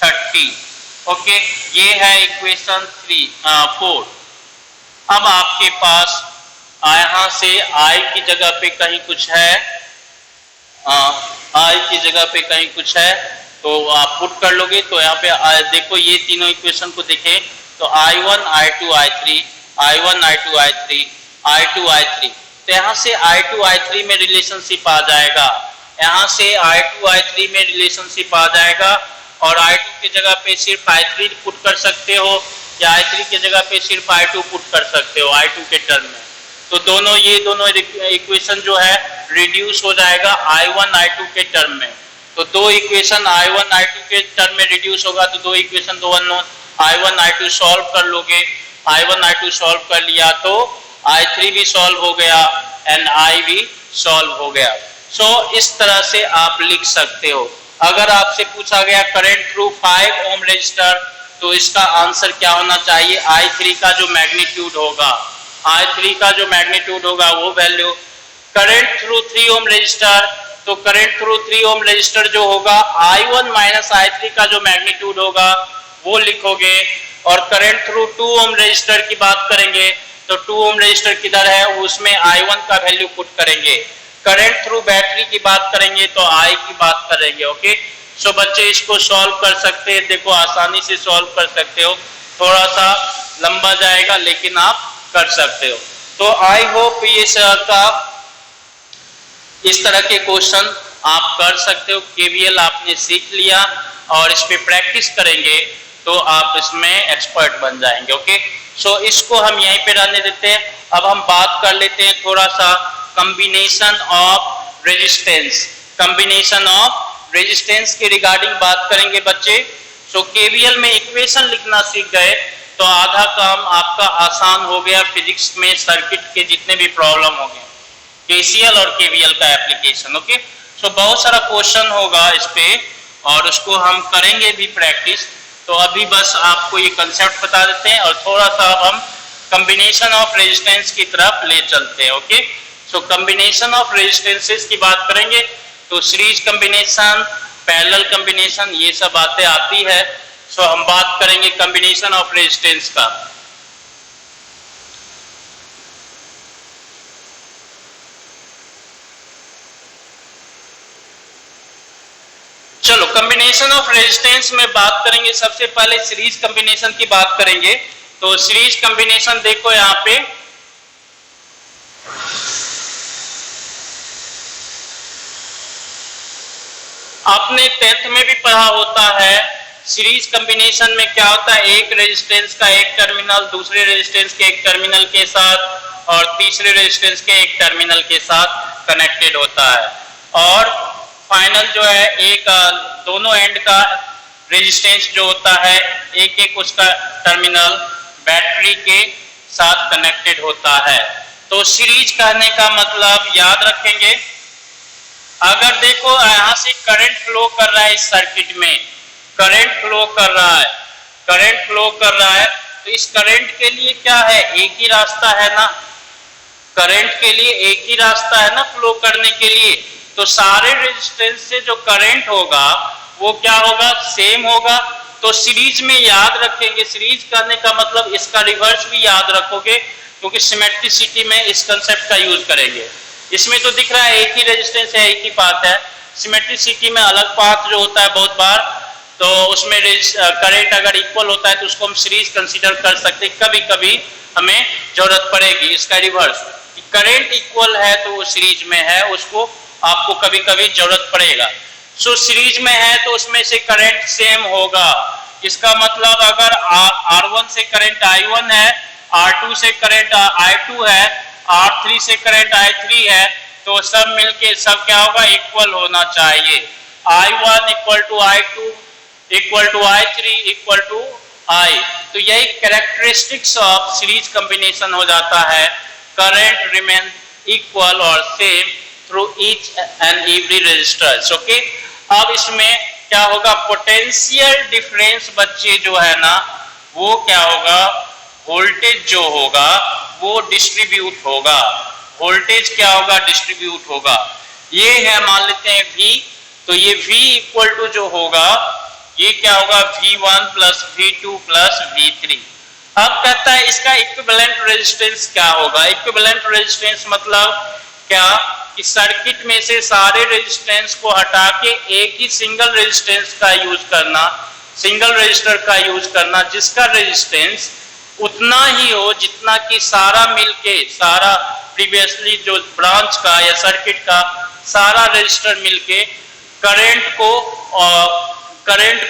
30। ओके, ये है इक्वेशन 4। अब आपके पास यहाँ से I की जगह पे कहीं कुछ है, I की जगह पे कहीं कुछ है तो आप पुट कर लोगे तो यहाँ पे देखो ये तीनों इक्वेशन को देखें तो I1 I2 I3 I1 I2 I3 I2 I3, तो यहाँ से I2 I3 में रिलेशनशिप आ जाएगा, यहाँ से I2 I3 में रिलेशनशिप आ जाएगा, और I2 की जगह पे सिर्फ I3 पुट कर सकते हो या I3 की जगह पे सिर्फ I2 पुट कर सकते हो I2 के टर्म में। तो दोनों ये दोनों इक्वेशन जो है रिड्यूस हो जाएगा I1 I2 के टर्म में। तो दो इक्वेशन I1 I2 के टर्म में रिड्यूस होगा तो दो इक्वेशन दो अननोन I1 I2 सॉल्व कर लोगे, I1 I2 सॉल्व कर लिया तो I3 भी सॉल्व हो गया एंड I भी सॉल्व हो गया। सो इस तरह से आप लिख सकते हो। अगर आपसे पूछा गया करंट थ्रू 5 ओम रजिस्टर तो इसका आंसर क्या होना चाहिए, I3 का जो मैग्नीट्यूड होगा, I3 का जो मैग्नीट्यूड होगा वो value. Current through 3 ohm resistor तो करंट थ्रू 3 ओम रजिस्टर जो होगा I1 माइनस I3 का जो मैग्नीट्यूड होगा वो लिखोगे, और करंट थ्रू 2 ओम रजिस्टर की बात करेंगे तो 2 ओम रजिस्टर किधर है उसमें I1 का वैल्यू पुट करेंगे। करंट थ्रू बैटरी की बात करेंगे तो I की बात करेंगे। ओके, सो बच्चे इसको सॉल्व कर सकते हैं, देखो आसानी से सॉल्व कर सकते हो, थोड़ा सा लंबा जाएगा लेकिन आप कर सकते हो। तो आई होप ये का इस तरह के क्वेश्चन आप कर सकते हो। केवीएल आपने सीख लिया और इस पे प्रैक्टिस करेंगे तो आप इसमें एक्सपर्ट बन जाएंगे। ओके, सो इसको हम यहीं पे रहने देते हैं। अब हम बात कर लेते हैं थोड़ा सा combination of resistance, combination of resistance के रिगार्डिंग बात करेंगे बच्चे। सो केवीएल में इक्वेशन लिखना सीख गए तो आधा काम आपका आसान हो गया। फिजिक्स में सर्किट के जितने भी प्रॉब्लम हो गए, केसीएल और केवीएल का एप्लीकेशन। ओके, सो बहुत सारा क्वेश्चन होगा इस पे और उसको हम करेंगे भी प्रैक्टिस। तो अभी बस आपको ये कंसेप्ट बता देते हैं और थोड़ा सा अब हम कॉम्बिनेशन ऑफ रेजिस्टेंस की तरफ ले चलते हैं। Okay, so combination of resistances की बात करेंगे तो सीरीज कॉम्बिनेशन, पैरेलल कॉम्बिनेशन, ये सब बातें आती है। सो हम बात करेंगे कॉम्बिनेशन ऑफ रेजिस्टेंस का। चलो कॉम्बिनेशन ऑफ रेजिस्टेंस में बात करेंगे। सबसे पहले सीरीज कॉम्बिनेशन की बात करेंगे। तो सीरीज कॉम्बिनेशन देखो यहाँ पे आपने 10th में भी पढ़ा होता है। सीरीज कॉम्बिनेशन में क्या होता है, एक रेजिस्टेंस का एक टर्मिनल दूसरे रेजिस्टेंस के एक टर्मिनल के साथ और तीसरे रेजिस्टेंस के एक टर्मिनल के साथ कनेक्टेड होता है, और फाइनल जो है एक दोनों एंड का रेजिस्टेंस जो होता है एक एक उसका टर्मिनल बैटरी के साथ कनेक्टेड होता है। तो सीरीज कहने का मतलब याद रखेंगे, अगर देखो यहाँ से करंट फ्लो कर रहा है, इस सर्किट में करंट फ्लो कर रहा है, करंट फ्लो कर रहा है, तो इस करंट के लिए क्या है, एक ही रास्ता है ना, करंट के लिए एक ही रास्ता है ना फ्लो करने के लिए। तो सारे रेजिस्टेंस से जो करंट होगा वो क्या होगा, सेम होगा। तो सीरीज में याद रखेंगे, सीरीज करने का मतलब इसका रिवर्स भी याद रखोगे क्योंकि सिमेट्रिसिटी में इस कंसेप्ट का यूज करेंगे। इसमें तो दिख रहा है एक ही रेजिस्टेंस है, एक ही पाथ है। सिमेट्रिसिटी में अलग पाथ जो होता है बहुत बार, तो उसमें करंट अगर इक्वल होता है तो उसको हम सीरीज कंसीडर कर सकते हैं। कभी कभी हमें जरूरत पड़ेगी इसका रिवर्स, करंट इक्वल है तो वो सीरीज में है, उसको आपको कभी कभी जरूरत पड़ेगा। सो सीरीज में है तो उसमें से करंट सेम होगा। इसका मतलब अगर R1 से करंट I1 है, R2 से करंट I2 है, R3 से करंट I3 है, तो सब मिलके सब क्या होगा, इक्वल होना चाहिए। I1 equal to I2 equal to I3 equal to I। तो यही कैरेक्टरिस्टिक्स ऑफ सीरीज कॉम्बिनेशन हो जाता है। करंट रिमेन इक्वल और same through each and every resistors. Okay, अब इसमें क्या होगा, पोटेंशियल डिफरेंस बच्चे जो है ना वो क्या होगा, वोल्टेज जो होगा वो डिस्ट्रीब्यूट होगा, वोल्टेज क्या होगा, डिस्ट्रीब्यूट होगा। ये है मान लेते हैं V, तो ये V इक्वल टू जो होगा ये क्या होगा, V1 plus V2 plus V3। अब कहता है इसका इक्विवेलेंट रेजिस्टेंस क्या होगा। इक्विवेलेंट रेजिस्टेंस मतलब क्या कि सर्किट में से सारे रेजिस्टेंस को हटा के एक ही सिंगल रेजिस्टेंस का यूज करना, सिंगल रेजिस्टर का यूज करना जिसका रेजिस्टेंस उतना ही हो जितना कि सारा मिलके, सारा प्रीवियसली जो ब्रांच का या सर्किट का सारा रेजिस्टर मिलके करंट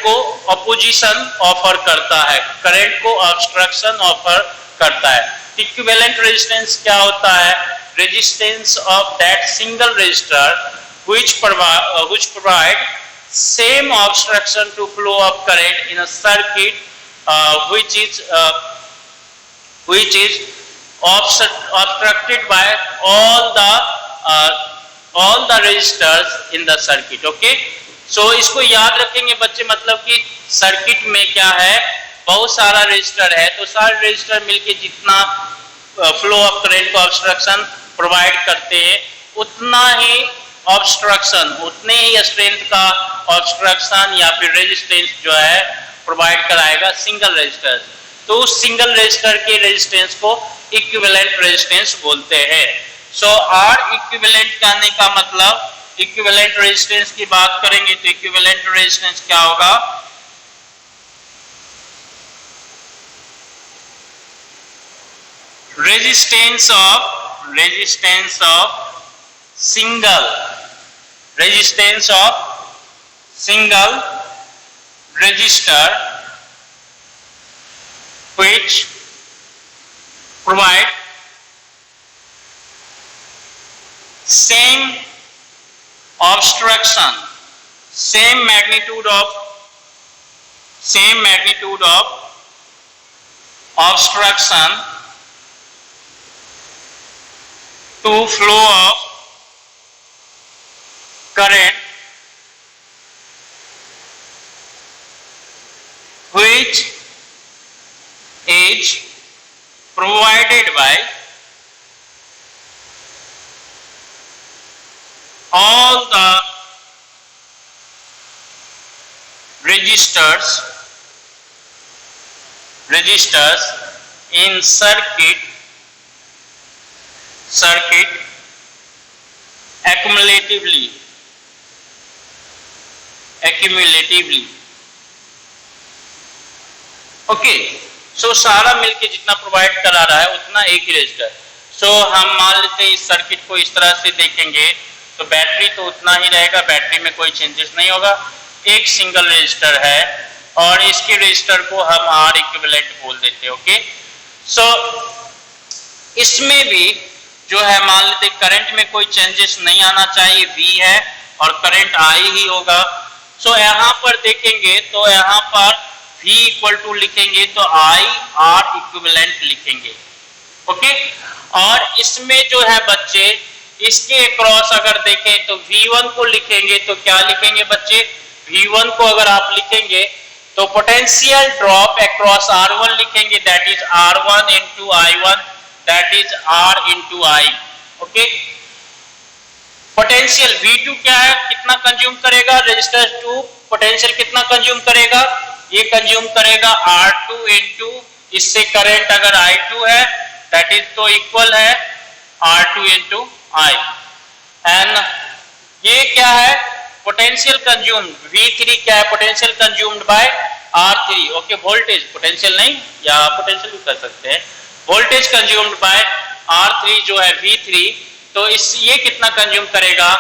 को अपोजिशन ऑफर करता है, करंट को ऑब्स्ट्रक्शन ऑफर करता है। इक्विवेलेंट रेजिस्टेंस क्या होता है, resistance of that single resistor which provide same obstruction to flow of current in a circuit which is obstructed by all the resistors in the circuit। Okay, so इसको याद रखेंगे बच्चे, मतलब कि सर्किट में क्या है, बहुत सारा रेजिस्टर है, तो सारे रेजिस्टर मिलके जितना फ्लो ऑफ करंट को ऑब्स्ट्रक्शन प्रोवाइड करते हैं उतना ही ऑब्स्ट्रक्शन, उतने ही स्ट्रेंथ का ऑब्स्ट्रक्शन या फिर रेजिस्टेंस जो है प्रोवाइड कराएगा सिंगल रेजिस्टर। तो उस सिंगल रेजिस्टर के रेजिस्टेंस को इक्विवेलेंट रेजिस्टेंस बोलते हैं। सो आर इक्विवेलेंट कहने का मतलब, इक्विवेलेंट रेजिस्टेंस की बात करेंगे तो इक्विवेलेंट रेजिस्टेंस क्या होगा, resistance of single resistor which provide same obstruction, same magnitude of obstruction to flow of current which is provided by all the resistors in circuit accumulatively। Okay, so सारा मिलके जितना प्रोवाइड करा रहा है उतना एक ही रेजिस्टर। सो हम मान लेते हैं इस सर्किट को इस तरह से देखेंगे तो बैटरी तो उतना ही रहेगा, बैटरी में कोई चेंजेस नहीं होगा, एक सिंगल रेजिस्टर है और इसके रेजिस्टर को हम आर इक्विवेलेंट बोल देते हैं। ओके, सो इसमें भी जो है मान लेते करंट में कोई चेंजेस नहीं आना चाहिए, V है और करंट I ही होगा। सो यहाँ पर देखेंगे तो यहाँ पर V इक्वल टू लिखेंगे तो I R इक्विवेलेंट लिखेंगे। ओके, और इसमें जो है बच्चे इसके अक्रॉस अगर देखें तो V1 को लिखेंगे तो क्या लिखेंगे बच्चे, V1 को अगर आप लिखेंगे तो पोटेंशियल ड्रॉप अक्रॉस R1 लिखेंगे, that is R1 into I1, that is R into I। Okay, potential V2 क्या है, कितना कंज्यूम करेगा, रेजिस्टर 2 पोटेंशियल कितना कंज्यूम करेगा, ये कंज्यूम करेगा R2 इंटू, इससे करंट अगर I2 है दैट इज तो इक्वल है R2 इंटू I। एंड ये क्या है, पोटेंशियल कंज्यूम्ड V3 क्या है, potential consumed by R3। Okay, voltage, potential नहीं या पोटेंशियल भी कर सकते हैं, वोल्टेज कंज्यूम्ड बाय R3 जो है V3, तो इस ये कितना कंज्यूम करेगा,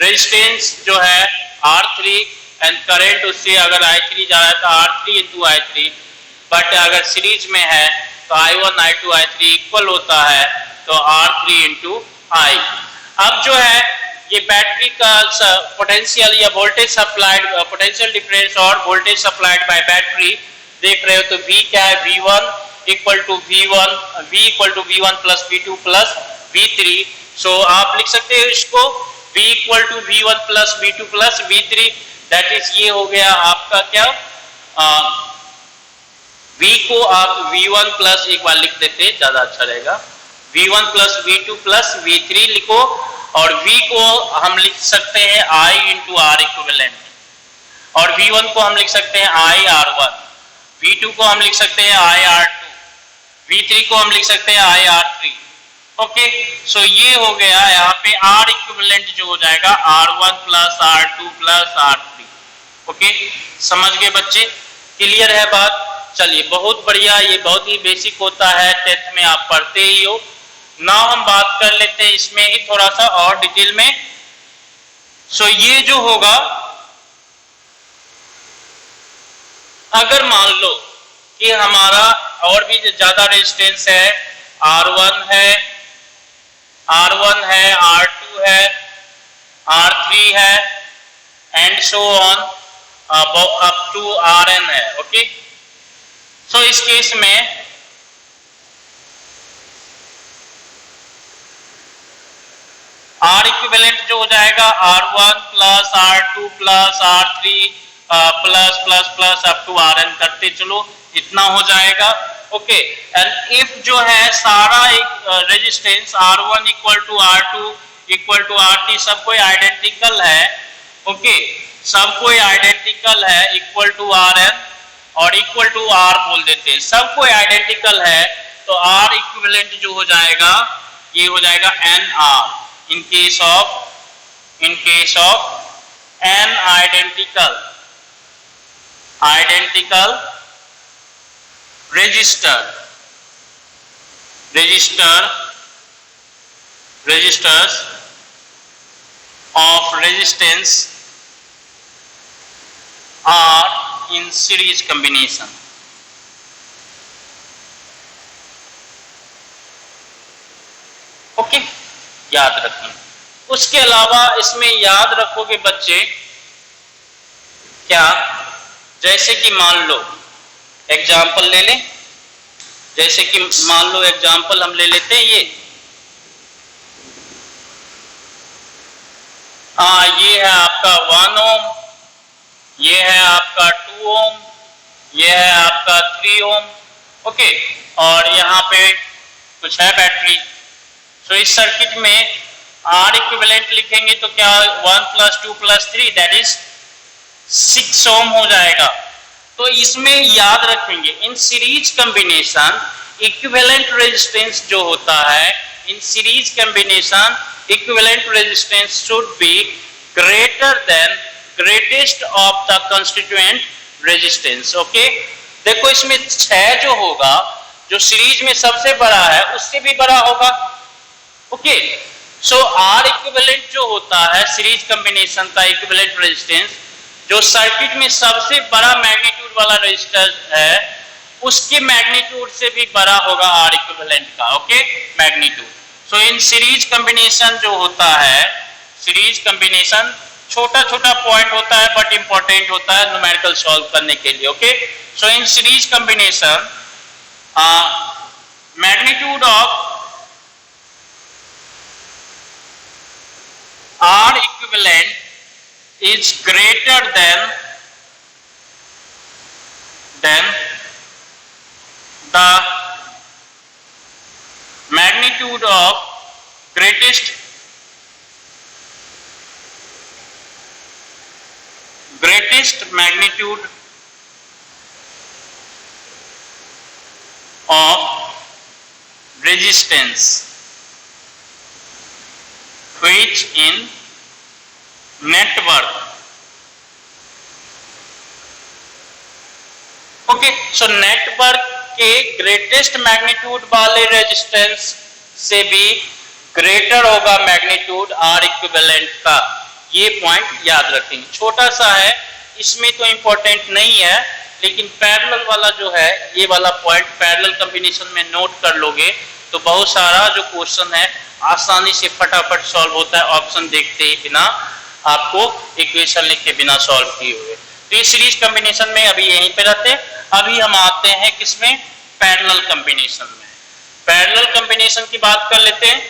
रेजिस्टेंस जो है R3 एंड करंट उससे अगर I3 जा रहा है तो R3 इंटू I3, बट अगर सीरीज में है तो I1 I2 I3 इक्वल होता है तो R3 इंटू I। अब जो है ये बैटरी का पोटेंशियल या वोल्टेज सप्लाइड, पोटेंशियल डिफरेंस और वोल्टेज सप्लाइड बाय बैटरी देख रहे हो तो V क्या है, V1 equal to V1 plus V2 plus V3। So आप लिख सकते हो इसको V equal to V1 plus V2 plus V3, that is ये हो गया आपका क्या, V को आप V1 प्लस एक बार लिख देते ज्यादा अच्छा रहेगा, V1 plus V2 plus V3 लिखो, और V को हम लिख सकते हैं I इंटू आर इक्विवेलेंट, और V1 को हम लिख सकते हैं I R1, V2 को हम लिख सकते हैं I R2, V3 को हम लिख सकते हैं I R3। ओके, सो ये हो गया यहाँ पे R इक्विवेलेंट जो हो जाएगा R1 plus R2 plus R3। Okay, समझ गए बच्चे, क्लियर है बात? चलिए बहुत बढ़िया, ये बहुत ही बेसिक होता है, 10th में आप पढ़ते ही हो। नाउ हम बात कर लेते हैं इसमें ही थोड़ा सा और डिटेल में। सो ये जो होगा, अगर मान लो कि हमारा और भी ज्यादा रेजिस्टेंस है, R1 है, R2 है, R3 है, and so on up to Rn है। ओके, सो इस केस में R इक्विवेलेंट जो हो जाएगा R1 plus R2 plus R3 plus plus plus up to Rn करते चलो, इतना हो जाएगा। ओके, एंड इफ जो है सारा एक resistance R1 equal to R2 equal to R3 सब कोई आइडेंटिकल है, ओके, सब कोई आइडेंटिकल है, इक्वल टू Rn और इक्वल टू R बोल देते हैं, सब कोई आइडेंटिकल है, तो R इक्विवेलेंट जो हो जाएगा ये हो जाएगा NR in case of an identical registers of resistance are in series combination। Okay, याद रखें। उसके अलावा इसमें याद रखोगे बच्चे क्या, जैसे कि मान लो एग्जाम्पल ले लें, जैसे कि मान लो एग्जाम्पल हम ले लेते हैं ये ये है आपका 1 ओम, ये है आपका 2 ओम, ये है आपका 3 ओम। ओके, और यहाँ पे कुछ है बैटरी। तो इस सर्किट में R इक्विवेलेंट लिखेंगे तो क्या 1 प्लस 2 प्लस 3 दैट इज 6 ओम हो जाएगा। तो इसमें याद रखेंगे in series combination equivalent resistance जो होता है, in series combination equivalent resistance should be greater than greatest of the constituent resistance. Okay, देखो इसमें 6 जो होगा, जो सीरीज में सबसे बड़ा है उससे भी बड़ा होगा। ओके, सो R इक्विवेलेंट जो होता है सीरीज कॉम्बिनेशन का इक्विवेलेंट रेजिस्टेंस, जो सर्किट में सबसे बड़ा मैग्नीट्यूड वाला रेजिस्टर है उसके मैग्नीट्यूड से भी बड़ा होगा R इक्विवेलेंट का। Okay, magnitude. So in series combination जो होता है, सीरीज कॉम्बिनेशन छोटा छोटा पॉइंट होता है बट इंपॉर्टेंट होता है न्यूमेरिकल सॉल्व करने के लिए। Okay, so in series combination magnitude of R equivalent is greater than the magnitude of greatest magnitude of resistance which in network। Okay, so network के ग्रेटेस्ट मैग्नीट्यूड वाले रेजिस्टेंस से भी ग्रेटर होगा मैग्नीट्यूड R इक्विवेलेंट का। ये पॉइंट याद रखेंगे, छोटा सा है, इसमें तो इंपॉर्टेंट नहीं है, लेकिन पैरेलल वाला जो है ये वाला पॉइंट पैरेलल कॉम्बिनेशन में नोट कर लोगे तो बहुत सारा जो क्वेश्चन है आसानी से फटाफट सॉल्व होता है, ऑप्शन देखते ही बिना, आपको इक्वेशन लिख के बिना सॉल्व किए हुए। तो ये सीरीज कॉम्बिनेशन में अभी यहीं पे रहते हैं। अभी हम आते हैं किसमें, पैरेलल कॉम्बिनेशन में। पैरेलल कॉम्बिनेशन की बात कर लेते हैं।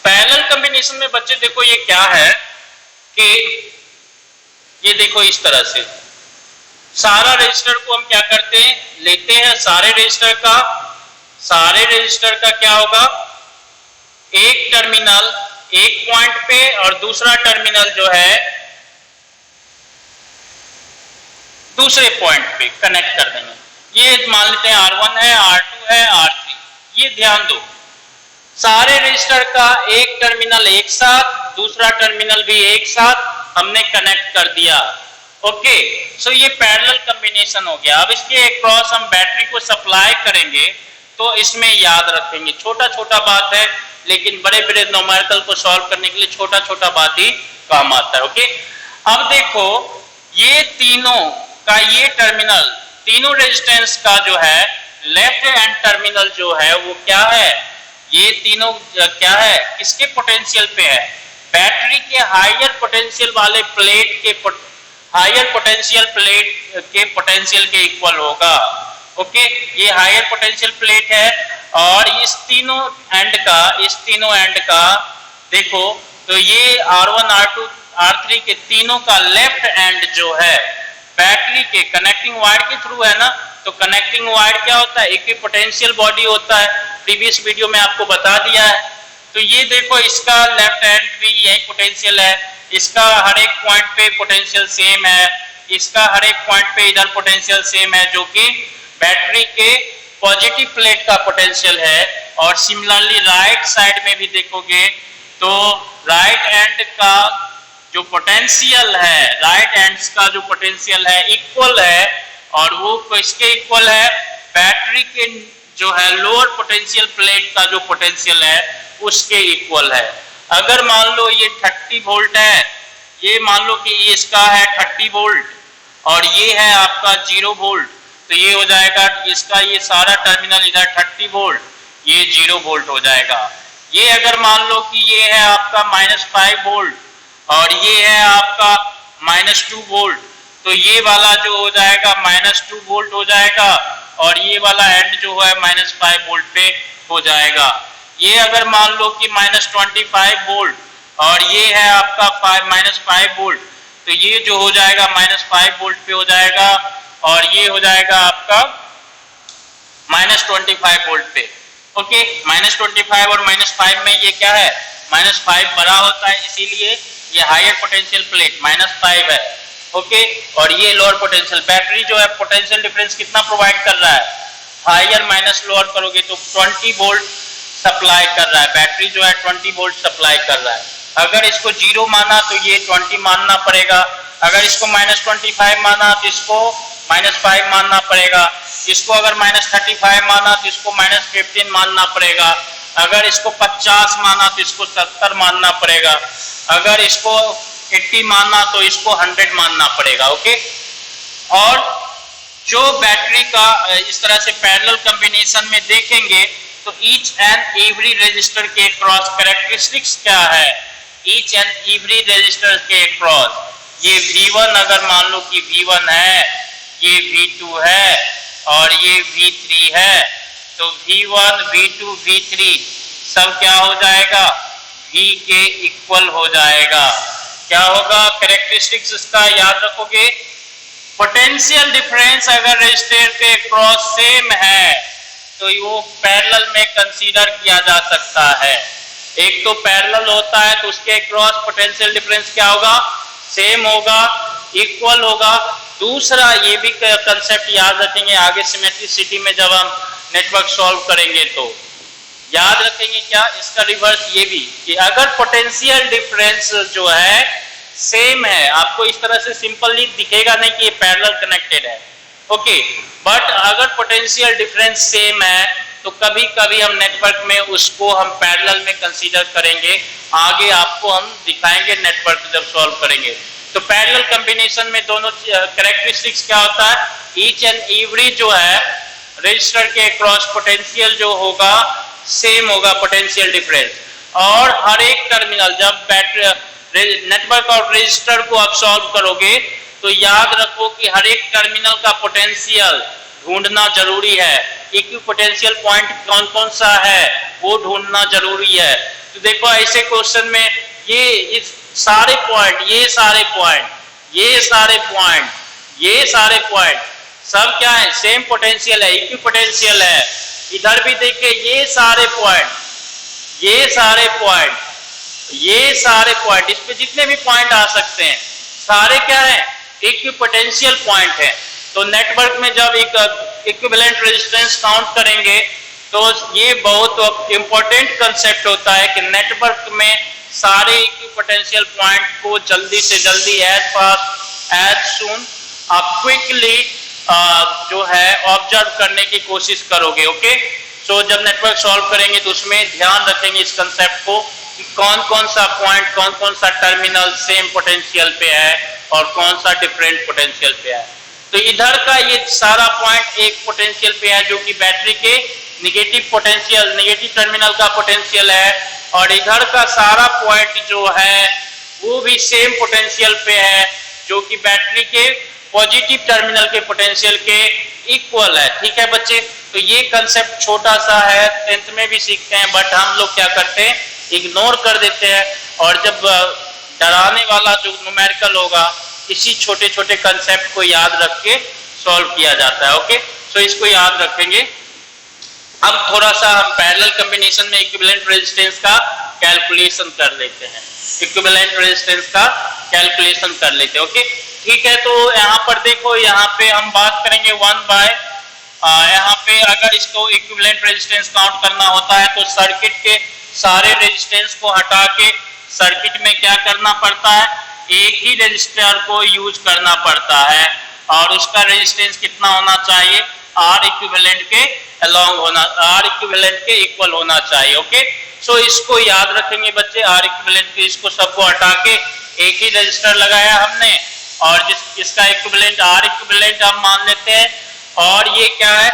पैरेलल कॉम्बिनेशन में बच्चे देखो ये क्या है कि ये देखो इस तरह से सारा रजिस्टर को हम क्या करते हैं, लेते हैं सारे रजिस्टर का क्या होगा, एक टर्मिनल एक पॉइंट पे और दूसरा टर्मिनल जो है दूसरे पॉइंट पे कनेक्ट कर देंगे। ये मान लेते हैं R1 है, R2 है, R3। ये ध्यान दो, सारे रजिस्टर का एक टर्मिनल एक साथ, दूसरा टर्मिनल भी एक साथ हमने कनेक्ट कर दिया। ओके, सो ये पैरेलल कॉम्बिनेशन हो गया। अब इसके अक्रॉस हम बैटरी को सप्लाई करेंगे तो इसमें याद रखेंगे, छोटा छोटा बात है लेकिन बड़े बड़े न्यूमेरिकल को सॉल्व करने के लिए छोटा छोटा बात ही काम आता है। ओके, अब देखो ये तीनों का ये टर्मिनल, तीनों रेजिस्टेंस का जो है लेफ्ट हैंड टर्मिनल जो है वो क्या है, ये तीनों क्या है, किसके पोटेंशियल पे है, बैटरी के हायर पोटेंशियल वाले प्लेट के हायर पोटेंशियल प्लेट के पोटेंशियल के इक्वल होगा। ओके, ये हायर पोटेंशियल प्लेट है और इस तीनों एंड का देखो तो ये R1 R2 R3 के तीनों का लेफ्ट एंड जो है बैटरी के कनेक्टिंग वायर के थ्रू है ना, तो कनेक्टिंग वायर क्या होता है, इक्विपोटेंशियल बॉडी होता है, प्रीवियस वीडियो में आपको बता दिया है। तो ये देखो इसका लेफ्ट हैंड भी यही पोटेंशियल है, इसका हर एक पॉइंट पे पोटेंशियल सेम है, इसका हर एक पॉइंट पे इधर पोटेंशियल सेम है जो कि बैटरी के पॉजिटिव प्लेट का पोटेंशियल है। और सिमिलरली राइट साइड में भी देखोगे तो राइट एंड का जो पोटेंशियल है, राइट एंड्स का जो पोटेंशियल है इक्वल है, और वो किसके इक्वल है, बैटरी के जो है लोअर पोटेंशियल प्लेट का जो पोटेंशियल है उसके इक्वल है। अगर मान लो ये 30 वोल्ट है, ये मान लो कि ये इसका है 30 वोल्ट और ये है आपका 0 वोल्ट, तो ये हो जाएगा इसका ये सारा टर्मिनल इधर 30 वोल्ट, ये 0 वोल्ट हो जाएगा। ये अगर मान लो कि ये है आपका -5 वोल्ट और ये है आपका -2 वोल्ट, तो ये वाला जो हो जाएगा -2 वोल्ट हो जाएगा और ये वाला एंड जो है -5 वोल्ट पे हो जाएगा। ये अगर मान लो कि -25 वोल्ट और ये है आपका -5 वोल्ट, तो ये जो हो जाएगा -5 वोल्ट पे हो जाएगा और ये हो जाएगा आपका -25 वोल्ट पे। ओके, -25 और -5 में ये क्या है, -5 बड़ा होता है, इसीलिए ये हायर पोटेंशियल प्लेट -5 है। ओके, और ये लोअर पोटेंशियल, बैटरी जो है पोटेंशियल डिफरेंस कितना प्रोवाइड कर रहा है, हायर माइनस लोअर करोगे तो 20 वोल्ट सप्लाई कर रहा है, बैटरी जो है 20 वोल्ट सप्लाई कर रहा है। अगर इसको 0 माना तो ये 20 मानना पड़ेगा, अगर इसको -25 माना तो इसको -5 मानना पड़ेगा, इसको अगर -35 माना तो इसको -15 मानना पड़ेगा, अगर इसको 50 माना तो इसको 70 मानना पड़ेगा, अगर इसको 80 मानना तो इसको 100 मानना पड़ेगा। ओके, और जो बैटरी का इस तरह से पैरेलल कॉम्बिनेशन में देखेंगे तो ईच एंड एवरी रजिस्टर के क्रॉस कैरेक्टरिस्टिक्स क्या है, ईच एंड एवरी रजिस्टर के क्रॉस, ये V1 अगर मान लो कि V1 है, ये V2 है और ये V3 है, तो V1 V2 V3 सब क्या हो जाएगा, V के इक्वल हो जाएगा। क्या होगा कैरेक्टरिस्टिक्स इसका याद रखोगे, पोटेंशियल डिफरेंस अगर रजिस्टर के क्रॉस सेम है तो वो पैरेलल में कंसीडर किया जा सकता है। एक तो पैरेलल होता है तो उसके क्रॉस पोटेंशियल डिफरेंस क्या होगा, सेम होगा, इक्वल होगा। दूसरा ये भी कंसेप्ट याद रखेंगे आगे सिमेट्रिसिटी में जब हम नेटवर्क सॉल्व करेंगे तो याद रखेंगे क्या, इसका रिवर्स ये भी कि अगर पोटेंशियल डिफरेंस जो है सेम है, आपको इस तरह से सिंपली दिखेगा नहीं कि ये पैरेलल कनेक्टेड है। ओके, बट अगर पोटेंशियल डिफरेंस सेम है तो कभी कभी हम नेटवर्क में उसको हम पैरेलल में कंसीडर करेंगे, आगे आपको हम दिखाएंगे नेटवर्क जब सॉल्व करेंगे। तो पैरेलल कॉम्बिनेशन में दोनों कैरेक्टरिस्टिक्स क्या होता है, ईच एंड एवरी जो है रजिस्टर के क्रॉस पोटेंशियल जो होगा सेम होगा पोटेंशियल डिफरेंस, और हर एक टर्मिनल जब बैटरी नेटवर्क और रजिस्टर को आप सॉल्व करोगे तो याद रखो कि हर एक टर्मिनल का पोटेंशियल ढूंढना जरूरी है, इक्विपोटेंशियल पॉइंट कौन कौन सा है वो ढूंढना जरूरी है। तो देखो ऐसे क्वेश्चन में ये सारे पॉइंट ये सारे पॉइंट सब क्या है, सेम पोटेंशियल है, इक्वी पोटेंशियल है। इधर भी देखिए ये सारे पॉइंट, इस पे जितने भी पॉइंट आ सकते हैं सारे क्या है, इक्वी पोटेंशियल पॉइंट है। तो नेटवर्क में जब एक इक्विवेलेंट रेजिस्टेंस काउंट करेंगे तो ये बहुत इंपॉर्टेंट कंसेप्ट होता है कि नेटवर्क में सारे इक्वी पोटेंशियल पॉइंट को जल्दी से जल्दी एज सून आप क्विकली जो है ऑब्जर्व करने की कोशिश करोगे। ओके, सो जब नेटवर्क सॉल्व करेंगे तो उसमें ध्यान रखेंगे इस कंसेप्ट को कि कौन कौन सा पॉइंट, कौन कौन सा टर्मिनल सेम पोटेंशियल पे है और कौन सा डिफरेंट पोटेंशियल पे है। तो इधर का ये सारा पॉइंट एक पोटेंशियल पे है जो कि बैटरी के नेगेटिव टर्मिनल का पोटेंशियल है, और इधर का सारा पॉइंट जो है वो भी सेम पोटेंशियल पे है जो कि बैटरी के पॉजिटिव टर्मिनल के पोटेंशियल के इक्वल है। ठीक है बच्चे, तो ये कंसेप्ट छोटा सा है, 10th में भी सीखते हैं, बट हम लोग क्या करते हैं, इग्नोर कर देते हैं, और जब डराने वाला जो न्यूमेरिकल होगा इसी छोटे छोटे कंसेप्ट को याद रख के सॉल्व किया जाता है। ओके, सो इसको याद रखेंगे। अब थोड़ा सा हम पैरेलल कॉम्बिनेशन में इक्विवेलेंट रेजिस्टेंस का कैलकुलेशन कर लेते हैं, ओके ठीक है। तो यहाँ पर देखो, यहाँ पे हम बात करेंगे 1 बाय, यहाँ पे अगर इसको इक्विवेलेंट रेजिस्टेंस काउंट करना होता है तो सर्किट के सारे रेजिस्टेंस को हटा के सर्किट में क्या करना पड़ता है, एक ही रेजिस्टर को यूज करना पड़ता है, और उसका रेजिस्टेंस कितना होना चाहिए, R इक्विवेलेंट के इक्वल होना चाहिए। ओके, सो इसको याद रखेंगे बच्चे, R इक्विवेलेंट के, इसको सबको हटा के एक ही रेजिस्टर लगाया हमने, और जिसका इक्विवेलेंट R इक्विवेलेंट हम मान लेते हैं, और ये क्या है,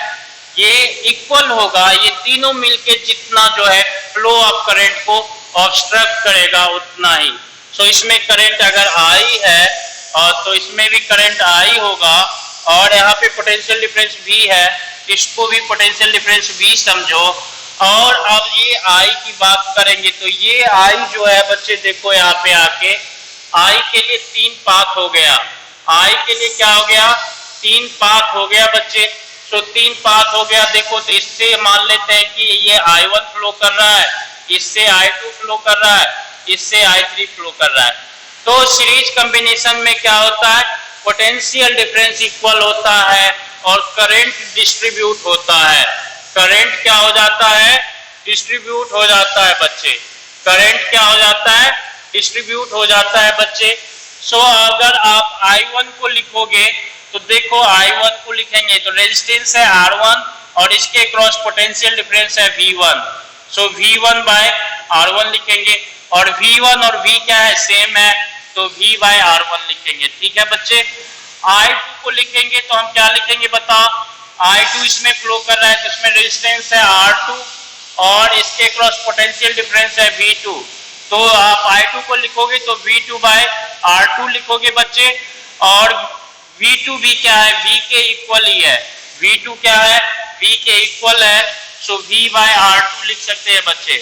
ये इक्वल होगा, ये तीनों मिलके जितना जो है फ्लो ऑफ करंट को ऑब्स्ट्रक्ट करेगा उतना ही। सो इसमें करंट अगर I है और तो इसमें भी करंट I होगा, और यहाँ पे पोटेंशियल डिफरेंस V है, इसको भी पोटेंशियल डिफरेंस V समझो। और अब ये I की बात करेंगे तो ये I जो है बच्चे देखो यहाँ पे आके I के लिए 3 पाथ हो गया, I के लिए क्या हो गया, 3 पाथ हो गया बच्चे। तो 3 पाथ हो गया, देखो तो इससे मान लेते हैं कि ये I1 फ्लो कर रहा है, इससे I2 फ्लो कर रहा है, इससे I3 फ्लो कर रहा है। तो सीरीज कॉम्बिनेशन में क्या होता है, पोटेंशियल डिफरेंस इक्वल होता है और करंट डिस्ट्रीब्यूट होता है। करंट क्या हो जाता है, डिस्ट्रीब्यूट हो जाता है बच्चे, करंट क्या हो जाता है, डिस्ट्रीब्यूट हो जाता है बच्चे। सो अगर आप I1 को लिखोगे तो देखो I1 को लिखेंगे तो रेजिस्टेंस है R1 और इसके क्रॉस पोटेंशियल डिफरेंस है V1, सो V1 बाय R1 लिखेंगे, और V1 और V क्या है, सेम है, तो V बाय R1 लिखेंगे। ठीक है बच्चे, I2 को लिखेंगे तो हम क्या लिखेंगे बताओ, I2 इसमें फ्लो कर रहा है तो इसमें रेजिस्टेंस है R2 और इसके क्रॉस पोटेंशियल डिफरेंस है V2, तो आप I2 को लिखोगे तो V2 बाय R2 लिखोगे बच्चे, और V2 भी क्या है, V के इक्वल ही है, V2 क्या है, V के इक्वल है, सो V बाय R2 लिख सकते हैं बच्चे।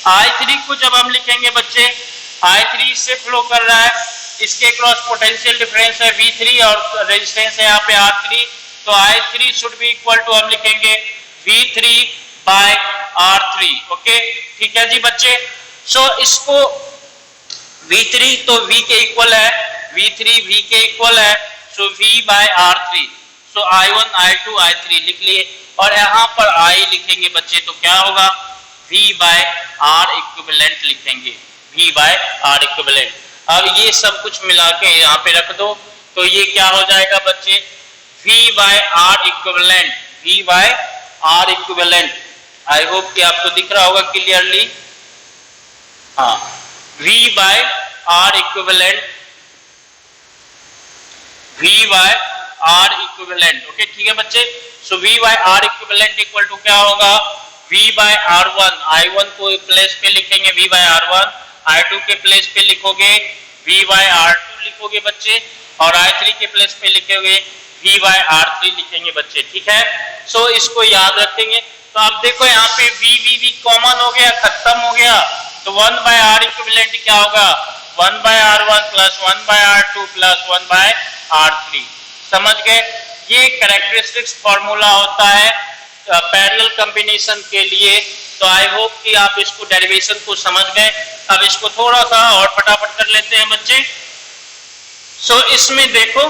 I3 को जब हम लिखेंगे बच्चे, I3 इससे फ्लो कर रहा है, इसके क्रॉस पोटेंशियल डिफरेंस है V3 और रेजिस्टेंस है यहाँ पे R3, तो I3 should be equal to हम लिखेंगे V3 बाय R3। ओके ठीक है जी बच्चे, सो इसको V3 तो V के इक्वल है, V3 V के इक्वल है, सो V बाय R3, सो I1 I2 I3 लिख लिए, और यहाँ पर I लिखेंगे बच्चे तो क्या होगा, V बाय R इक्विवेलेंट लिखेंगे, V बाय R इक्विवेलेंट। अब ये सब कुछ मिला के यहाँ पे रख दो तो ये क्या हो जाएगा बच्चे, V by R equivalent, V by R equivalent. I hope कि आपको दिख रहा होगा क्लियरली, हाँ, V by R equivalent, V by R equivalent. Okay ठीक है बच्चे, so V by R equivalent equal to क्या होगा, V बाय R1, I1 को प्लेस पे लिखेंगे V बाय R1, I2 के प्लेस पे लिखोगे V बाय R2 लिखोगे बच्चे, और I3 के प्लेस पे लिखोगे V बाय R3 लिखेंगे बच्चे। ठीक है, सो इसको याद रखेंगे। तो आप देखो यहाँ पे V कॉमन हो गया, खत्म हो गया, तो 1 बाय R इक्विवेलेंट क्या होगा, 1/R1 plus 1/R2 plus 1/R3। समझ गए? ये कैरेक्टरिस्टिक्स फॉर्मूला होता है पैरेलल कॉम्बिनेशन के लिए। तो आई होप कि आप इसको डेरिवेशन को समझ गए। अब इसको थोड़ा सा और फटाफट कर लेते हैं बच्चे। सो इसमें देखो,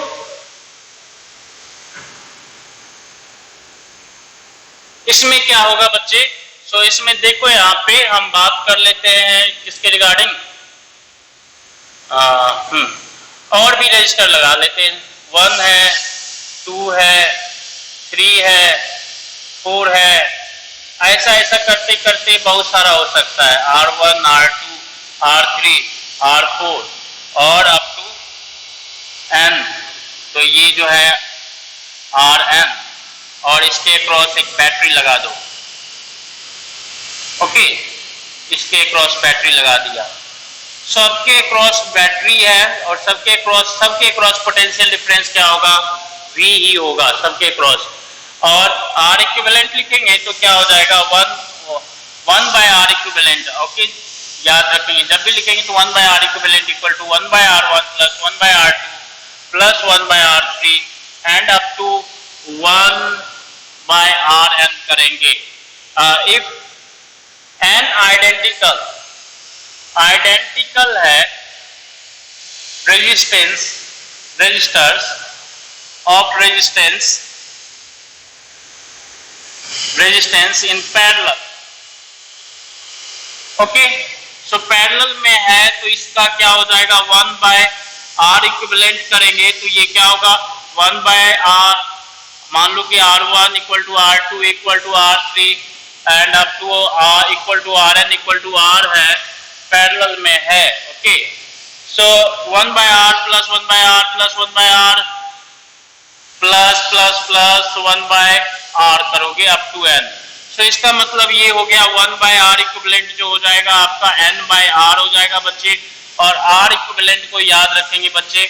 इसमें क्या होगा बच्चे? सो इसमें देखो, यहाँ पे हम बात कर लेते हैं किसके रिगार्डिंग, और भी रजिस्टर लगा लेते हैं। 1 है, 2 है, 3 है, 4 है, ऐसा ऐसा करते करते बहुत सारा हो सकता है। R1, R2, R3, R4 और अप टू N। तो ये जो है Rn, और इसके क्रॉस एक बैटरी लगा दो। ओके, इसके क्रॉस बैटरी लगा दिया। सबके क्रॉस बैटरी है और सबके क्रॉस पोटेंशियल डिफरेंस क्या होगा? V ही होगा सबके क्रॉस। और R इक्विवेलेंट लिखेंगे तो क्या हो जाएगा? 1/R equivalent. ओके, याद रखेंगे जब भी लिखेंगे तो 1/R equivalent equal to 1/R1 plus 1/R2 plus 1/R3 and up to 1/Rn करेंगे। इफ n आइडेंटिकल है resistors of resistance in parallel. Okay, so parallel में है तो इसका क्या हो जाएगा? 1/R इक्विवेलेंट करेंगे तो ये क्या होगा? 1/R, मान लो कि R1 equal to R2 equal to R3 and up to R equal to Rn equal to R है, पैरेलल में है। Okay, so 1/R plus 1/R plus 1/R plus plus plus 1/R करोगे अप टू N। सो इसका मतलब ये हो गया 1/R इक्विवेलेंट जो हो जाएगा आपका N/R हो जाएगा बच्चे। और R इक्विवेलेंट को याद रखेंगे बच्चे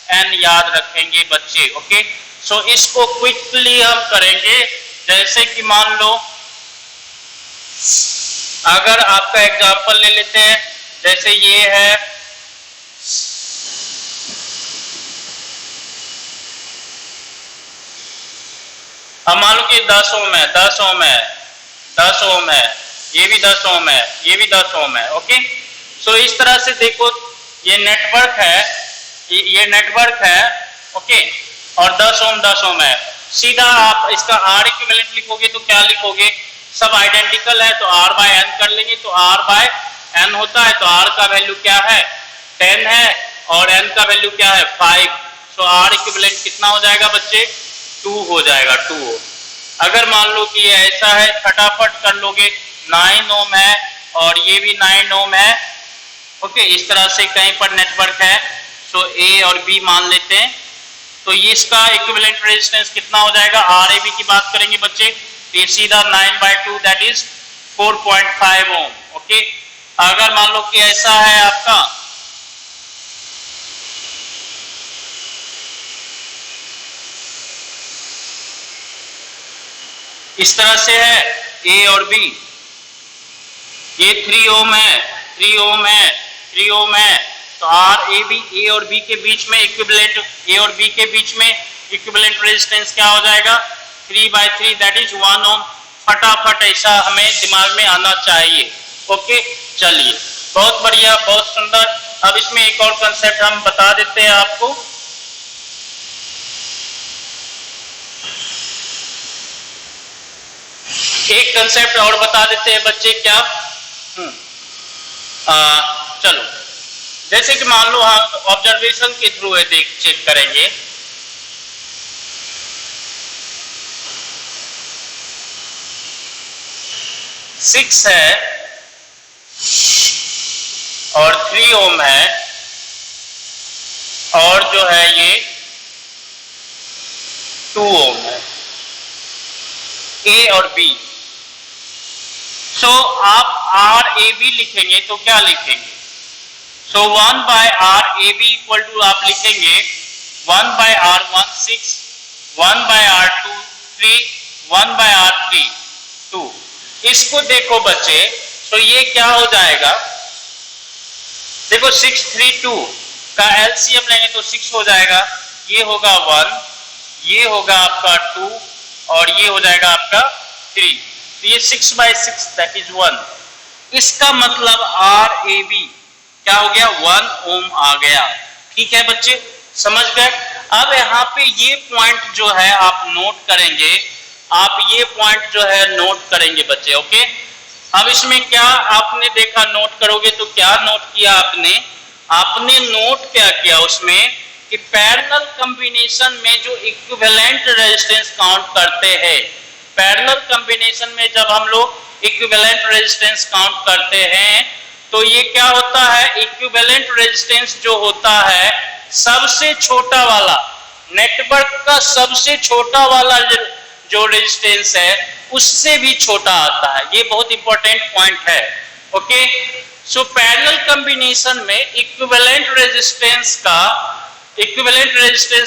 R/N याद रखेंगे बच्चे। ओके, सो इसको क्विकली हम करेंगे। जैसे कि मान लो अगर आपका एग्जांपल ले लेते हैं, जैसे ये है अब मान लो कि 10 ओम है, 10 ओम है, 10 ओम है, ये भी 10 ओम है, ये भी 10 ओम है। ओके, सो इस तरह से देखो ये नेटवर्क है, ये नेटवर्क है। ओके, और 10 ओम है। सीधा आप इसका R इक्विवेलेंट लिखोगे तो क्या लिखोगे? सब आइडेंटिकल है तो R/N कर लेंगे तो R/N होता है। तो R का वैल्यू क्या है? 10 है और N का वैल्यू क्या है? 5। सो R इक्विवेलेंट कितना हो जाएगा बच्चे? 2 हो जाएगा, 2। अगर मान लो कि ये ऐसा है, फटाफट कर लोगे, 9 ओम है और ये भी 9 ओम है। ओके, इस तरह से कहीं पर नेटवर्क है। सो A और B मान लेते हैं तो ये इसका इक्विवेलेंट रेजिस्टेंस कितना हो जाएगा? RAB की बात करेंगे बच्चे, ये सीधा 9/2 दैट इज 4.5 ओम। ओके, अगर मान लो कि ऐसा है आपका इस तरह से है A और B, ये 3 ओम है, 3 ओम है, 3 ओम है। तो RAB A और B के बीच में इक्विवेलेंट, A और B के बीच में इक्विवेलेंट रेजिस्टेंस क्या हो जाएगा? 3/3 दैट इज 1 ओम। फटाफट ऐसा हमें दिमाग में आना चाहिए। ओके, चलिए, बहुत बढ़िया, बहुत सुंदर। अब इसमें एक और कंसेप्ट हम बता देते हैं आपको। एक कंसेप्ट और बता देते हैं बच्चे, क्या? चलो, जैसे कि मान लो हम ऑब्जर्वेशन के थ्रू है चेक करेंगे। सिक्स है और 3 ओम है और जो है ये 2 ओम है, A और B। सो आप RAB लिखेंगे तो क्या लिखेंगे? सो 1/RAB इक्वल टू आप लिखेंगे 1/R1 6, 1/R2 3, 1/R3 2। इसको देखो बच्चे, तो ये क्या हो जाएगा, देखो 632 का एलसीएम लेंगे तो 6 हो जाएगा, ये होगा 1, ये होगा आपका 2 और ये हो जाएगा आपका 3, तो ये 6/6 दैट इज 1। इसका मतलब RAB क्या हो गया, 1 ओम आ गया। ठीक है बच्चे, समझ गए। अब यहाँ पे ये पॉइंट जो है आप नोट करेंगे, आप ये पॉइंट जो है नोट करेंगे बच्चे, ओके। अब इसमें क्या आपने देखा, नोट करोगे तो क्या नोट किया आपने, आपने नोट क्या किया उसमें कि पैरेलल कॉम्बिनेशन में जो इक्विवेलेंट रेजिस्टेंस काउंट करते हैं, पैरेलल कॉम्बिनेशन में जब हम लोग इक्विवेलेंट रेजिस्टेंस काउंट करते हैं तो ये क्या होता है, इक्विवेलेंट रेजिस्टेंस जो होता है सबसे छोटा वाला, नेटवर्क का सबसे छोटा वाला जो रेजिस्टेंस है उससे भी छोटा आता है। ये बहुत इंपॉर्टेंट पॉइंट है, ओके। सो पैरेलल कॉम्बिनेशन में इक्विवेलेंट रेजिस्टेंस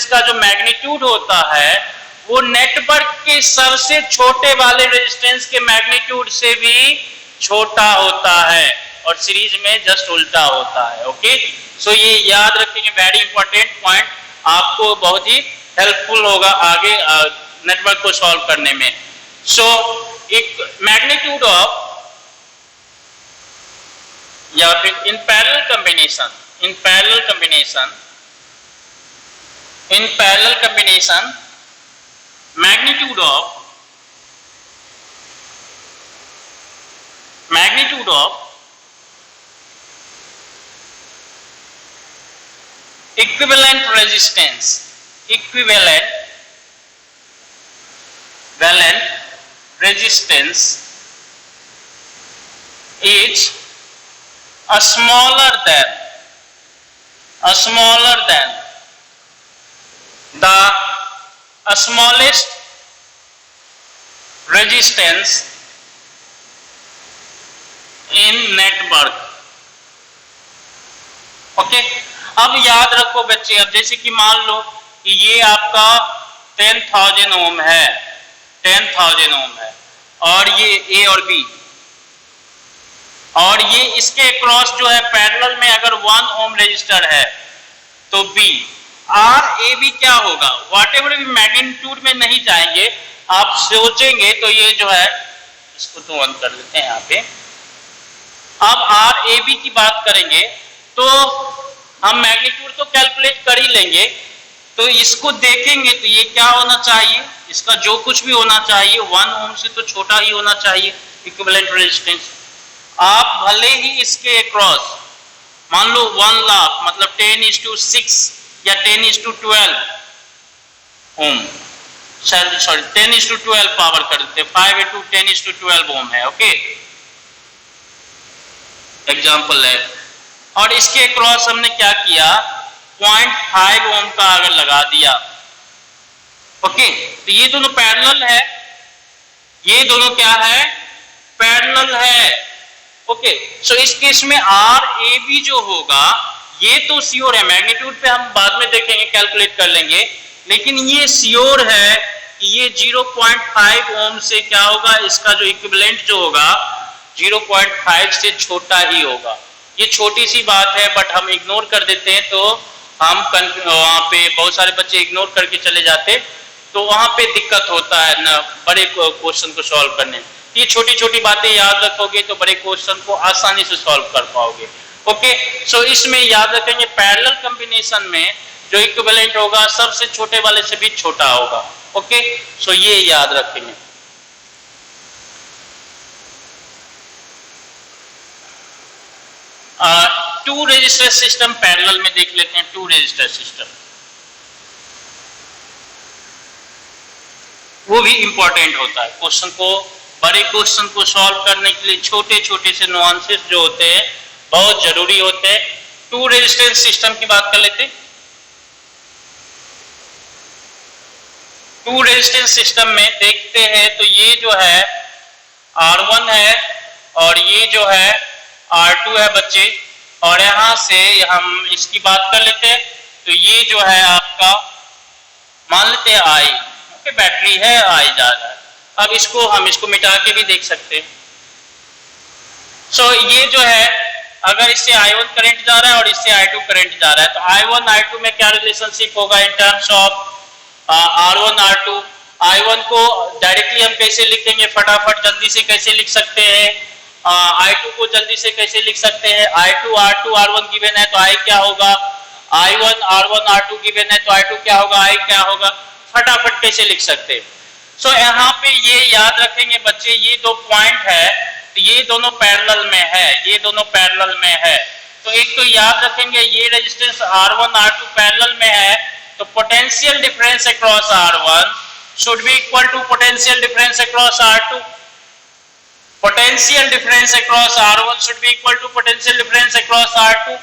का जो मैग्नीट्यूड होता है वो नेटवर्क के सबसे छोटे वाले रेजिस्टेंस के मैग्नीट्यूड से भी छोटा होता है और सीरीज में जस्ट उल्टा होता है, ओके। सो ये याद रखेंगे, वेरी इंपॉर्टेंट पॉइंट, आपको बहुत ही हेल्पफुल होगा आगे नेटवर्क को सॉल्व करने में। सो एक मैग्नीट्यूड ऑफ या फिर in parallel combination magnitude of equivalent resistance is smaller than the smallest resistance in network, okay. अब याद रखो बच्चे, अब जैसे कि मान लो कि ये आपका 10,000 ओम है, 10,000 ओम है और ये ए और बी, और ये इसके क्रॉस जो है पैरेलल में अगर 1 ओम रजिस्टर है तो बी RAB क्या होगा, व्हाटएवर भी मैग्नीट्यूड में नहीं जाएंगे, आप सोचेंगे तो ये जो है, इसको तो ऑन कर देते हैं यहाँ पे। अब RAB की बात करेंगे तो हम मैग्नीट्यूड तो कैलकुलेट कर ही लेंगे, तो इसको देखेंगे तो ये क्या होना चाहिए, इसका जो कुछ भी होना चाहिए 1 ओम से तो छोटा ही होना चाहिए इक्विवेलेंट रेजिस्टेंस। आप भले ही इसके अक्रॉस मान लो 1 लाख मतलब 10:6 या 10:12 ओम, सॉरी 10:12 पावर कर देते, 5:10:12 ओम है, ओके, एग्जाम्पल है। और इसके क्रॉस हमने क्या किया, 0.5 ओम का अगर लगा दिया, ओके, तो ये दोनों पैरेलल है, ये दोनों क्या है, पैरेलल है, ओके। सो इस केस में RAB जो होगा ये तो श्योर है, मैग्नीट्यूड पे हम बाद में देखेंगे, कैलकुलेट कर लेंगे, लेकिन ये श्योर है कि ये 0.5 ओम से क्या होगा, इसका जो इक्विवेलेंट जो होगा 0.5 से छोटा ही होगा। ये छोटी सी बात है बट हम इग्नोर कर देते हैं, तो हम वहां पे बहुत सारे बच्चे इग्नोर करके चले जाते, तो वहां पे दिक्कत होता है ना बड़े क्वेश्चन को सॉल्व करने। ये छोटी छोटी बातें याद रखोगे तो बड़े क्वेश्चन को आसानी से सॉल्व कर पाओगे, ओके। सो इसमें याद रखेंगे पैरेलल कॉम्बिनेशन में जो इक्विवेलेंट होगा सबसे छोटे वाले से भी छोटा होगा, ओके। सो ये याद रखेंगे। टू रजिस्टर सिस्टम पैरेलल में देख लेते हैं, 2 रजिस्टर सिस्टम, वो भी इंपॉर्टेंट होता है क्वेश्चन को, बड़े क्वेश्चन को सॉल्व करने के लिए छोटे छोटे से नुआंसेस जो होते हैं बहुत जरूरी होते हैं। 2 रेजिस्टेंस सिस्टम की बात कर लेते हैं। 2 रेजिस्टेंस सिस्टम में देखते हैं तो ये जो है R1 है और ये जो है R2 है बच्चे, और यहां से हम इसकी बात कर लेते हैं तो ये जो है आपका मान लेते हैं I, ओके, बैटरी है I जा रहा है। अब इसको हम इसको मिटा के भी देख सकते हैं, सो ये जो है, अगर इससे I1 करंट जा रहा है और इससे I2 करंट जा रहा है, तो I1 I2 में क्या रिलेशनशिप होगा in terms of R1 R2। I1 को डायरेक्टली हम कैसे लिखेंगे, फटाफट जल्दी से कैसे लिख सकते हैं, I2 को जल्दी से कैसे लिख सकते हैं, I2 R2 R1 गिवन है तो I क्या होगा, I1 R1 R2 गिवन है तो I2 क्या होगा, I क्या होगा, फटाफट कैसे लिख सकते हैं। सो यहाँ पे ये याद रखेंगे बच्चे, ये दो पॉइंट है, तो ये दोनों पैरेलल में है, ये दोनों पैरेलल में है, तो एक तो याद रखेंगे ये रेजिस्टेंस R1 R2 पैरेलल में है, तो potential difference across R1 should be equal to potential difference across R2। potential difference across R1 should be equal to potential difference across R2,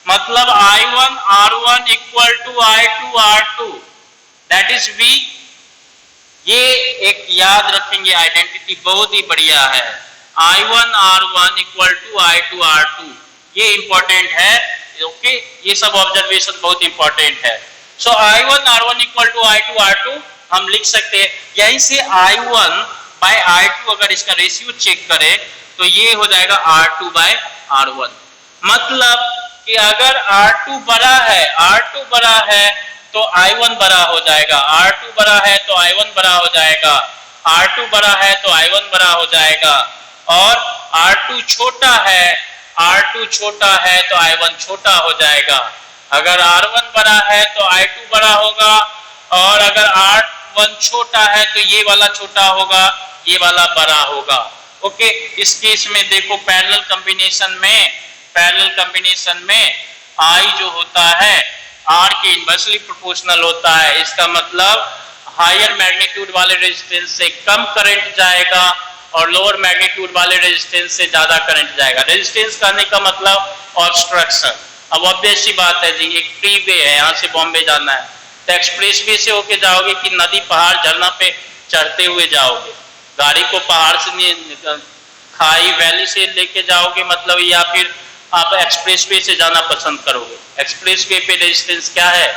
मतलब I1 R1 equal to I2 R2, that is V। ये एक याद रखेंगे, आइडेंटिटी बहुत ही बढ़िया है, I1 R1 equal to I2 R2, ये इंपॉर्टेंट है, ओके, ये सब ऑब्जर्वेशन बहुत इंपॉर्टेंट है। सो I1 R1 equal to I2 R2 हम लिख सकते हैं, यहीं से I1 by I2 अगर इसका रेशियो चेक करें तो ये हो जाएगा R2 by R1, मतलब कि अगर R2 बड़ा है, R2 बड़ा है तो I1 बड़ा हो जाएगा, R2 बड़ा है तो I1 बड़ा हो जाएगा, R2 बड़ा है तो I1 बड़ा हो जाएगा, और R2 छोटा है, R2 छोटा है तो I1 छोटा हो जाएगा। अगर R1 बड़ा है तो I2 बड़ा होगा, और अगर R1 छोटा है तो ये वाला छोटा होगा, ये वाला बड़ा होगा, ओके। इस केस में देखो पैरेलल कॉम्बिनेशन में I जो होता है R के इनवर्सली प्रोपोर्शनल होता है, इसका मतलब हायर मैग्नीट्यूड वाले रेजिस्टेंस से कम करंट जाएगा और लोअर मैग्नीट्यूड वाले रेजिस्टेंस से ज्यादा करंट जाएगा। रेजिस्टेंस कहने का मतलब ऑब्स्ट्रक्शन। अब ऑब्वियस सी बात है जी, एक फ्रीवे है, यहाँ से बॉम्बे जाना है तो एक्सप्रेसवे से होके जाओगे कि नदी पहाड़ झरना पे चढ़ते हुए जाओगे, गाड़ी को पहाड़ से खाई वैली से लेके जाओगे मतलब, या फिर आप एक्सप्रेसवे से जाना पसंद करोगे। एक्सप्रेसवे पे रेजिस्टेंस क्या है,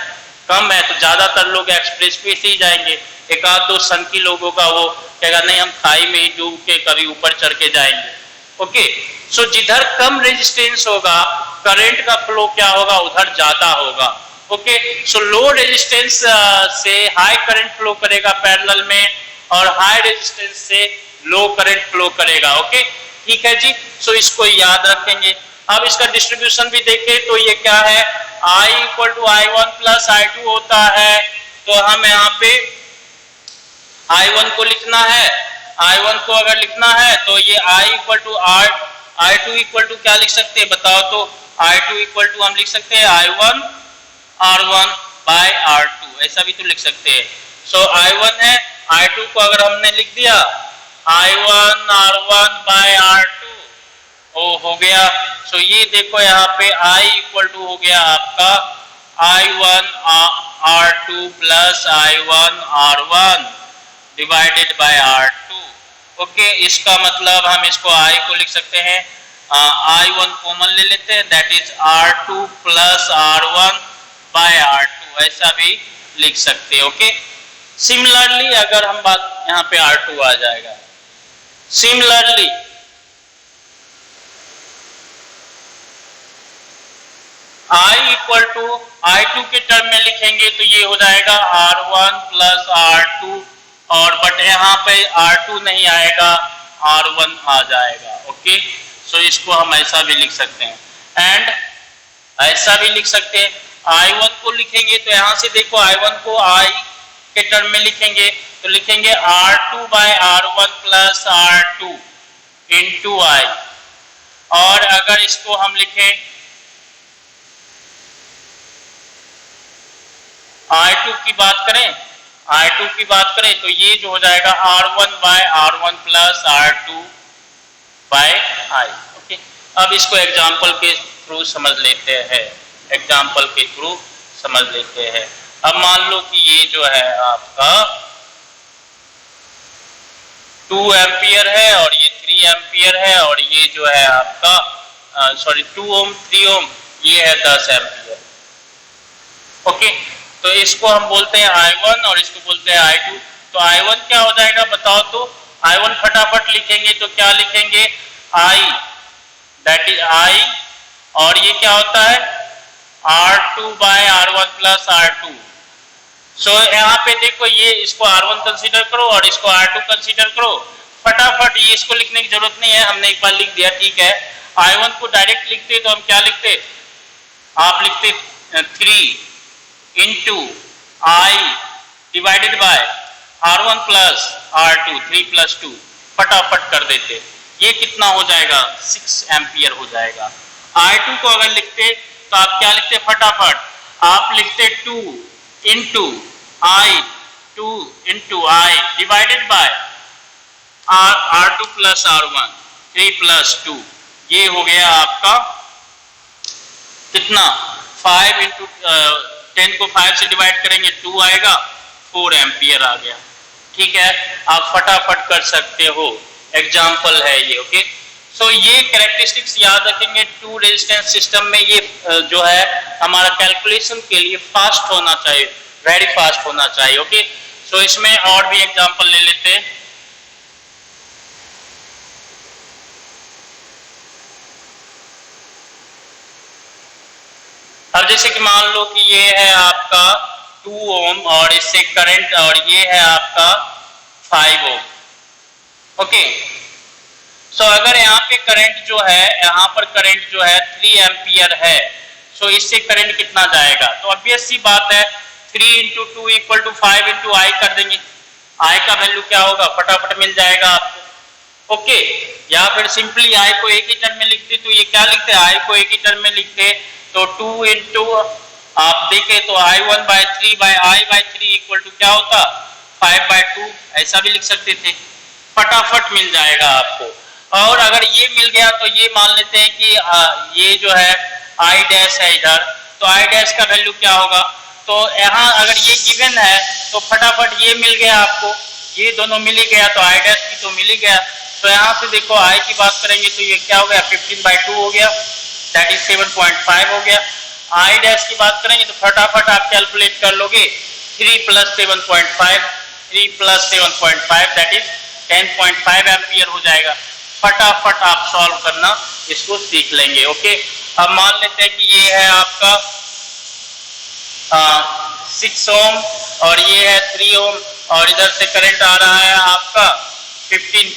कम है, तो ज्यादातर लोग एक्सप्रेसवे से ही जाएंगे। एक आध दो सनकी लोगों का वो कहेगा नहीं हम खाई में ही डूब के कभी ऊपर चढ़ के जाएंगे, ओके। सो जिधर कम रेजिस्टेंस होगा करंट का फ्लो क्या होगा, उधर ज्यादा होगा, ओके। सो लो रेजिस्टेंस से हाई करंट फ्लो करेगा पैरेलल में, और हाई रेजिस्टेंस से लो करंट फ्लो करेगा, ओके, ठीक है जी। सो इसको याद रखेंगे। अब इसका डिस्ट्रीब्यूशन भी देखें तो ये क्या है, I equal to I1 plus I2 होता है, तो हम यहाँ पे I1 को लिखना है, I1 को अगर लिखना है तो ये I equal to I2 equal to क्या लिख सकते हैं बताओ, तो I2 इक्वल टू हम लिख सकते हैं I1 R1 बाय R2, ऐसा भी तो लिख सकते हैं। सो I1 है, I2 को अगर हमने लिख दिया I1 R1 बाय R2, ओ हो गया। सो ये देखो यहाँ पे I इक्वल टू हो गया आपका I1 R2 plus I1 R1 divided by R2, okay. इसका मतलब हम इसको I को लिख सकते हैं, I1 कॉमन ले लेते हैं, that is R2 plus R1 bye R2, ऐसा भी लिख सकते हैं, ओके। सिमिलरली अगर हम बात यहाँ पे R2 आ जाएगा, similarly I equal to I2 के टर्म में लिखेंगे तो ये हो जाएगा R1 प्लस R2, और बट यहाँ पे R2 नहीं आएगा, R1 आ जाएगा, ओके। सो इसको हम ऐसा भी लिख सकते हैं, एंड ऐसा भी लिख सकते हैं। I1 को लिखेंगे तो यहाँ से देखो I1 को I के टर्म में लिखेंगे तो लिखेंगे R2 bye R1 plus R2 into I, और अगर इसको हम लिखें I2 की बात करें तो ये जो हो जाएगा R1 by R1 plus R2 by I, okay. अब इसको एग्जाम्पल के थ्रू समझ लेते हैं, अब मान लो कि ये जो है आपका 2 एम्पियर है और ये 3 एम्पियर है, और ये जो है आपका 2 ओम 3 ओम, ये है 10 एम्पियर, ओके। तो इसको हम बोलते हैं I1 और इसको बोलते हैं I2। तो I1 क्या हो जाएगा बताओ, तो I1 फटाफट लिखेंगे तो क्या लिखेंगे, I दैट इज आई, और ये क्या होता है R2 bye R1 plus R2। सो यहाँ पे देखो ये इसको R1 कंसीडर करो और इसको R2 कंसीडर करो। फटाफट ये इसको लिखने की जरूरत नहीं है, हमने एक बार लिख दिया, ठीक है। I1 को डायरेक्ट लिखते तो हम क्या लिखते, आप लिखते 3 into I divided by R1 plus R2, 3 plus 2, फटाफट कर देते। ये कितना हो जाएगा 6 एम्पियर हो जाएगा। I2 को अगर लिखते तो आप क्या लिखते फटाफट, आप लिखते 2 into I, 2 into I divided by R2 plus R1, 3 plus 2, ये हो गया आपका कितना 5 इंटू 10 को 5 से डिवाइड करेंगे 2 आएगा, 4 एम्पियर आ गया, ठीक है। आप फटाफट कर सकते हो, एग्जाम्पल है ये, ओके। सो ये कैरेक्टरिस्टिक्स याद रखेंगे। 2 रेजिस्टेंस सिस्टम में ये जो है हमारा कैलकुलेशन के लिए फास्ट होना चाहिए, वेरी फास्ट होना चाहिए, ओके। सो इसमें और भी एग्जाम्पल ले लेते हैं। अब जैसे कि मान लो कि ये है आपका 2 ओम और इससे करंट, और ये है आपका 5 ओम, ओके। सो अगर यहाँ पे करंट जो है, यहाँ पर करंट जो है 3 एम्पियर है, सो इससे करंट कितना जाएगा, तो ऑब्वियस सी बात है 3 इंटू 2 इक्वल टू 5 इंटू आई कर देंगे। आई का वैल्यू क्या होगा फटाफट मिल जाएगा आपको, ओके। या फिर सिंपली आई को एक ही टर्म में लिखते तो ये क्या लिखते, आई को एक ही टर्म में लिखते तो 2 इंटू आप देखे तो I1 by 3 by I by 3 equal to क्या होता 5 बाय 2, ऐसा भी लिख सकते थे, फटाफट मिल जाएगा आपको। और अगर ये मिल गया तो ये मान लेते हैं कि ये जो है आई डैश है इधर, तो आई डैश का वैल्यू क्या होगा, तो यहाँ अगर ये गिवन है तो फटाफट ये मिल गया आपको, ये दोनों मिल ही गया तो आई डैश भी तो मिल ही गया। तो यहाँ से देखो आई की बात करेंगे तो ये क्या हो गया 15 बाय 2 हो गया, दैट इज 7.5 हो गया। आई डैश की बात करेंगे तो फटाफट आप कैलकुलेट कर लोगे 3 plus 7.5, 3 plus 7.5 that is 10.5 ampere हो जाएगा। फटाफट आप सॉल्व करना इसको सीख लेंगे, ओके। अब मान लेते हैं कि ये है आपका 6 ओम और ये है 3 ओम और इधर से करंट आ रहा है आपका 15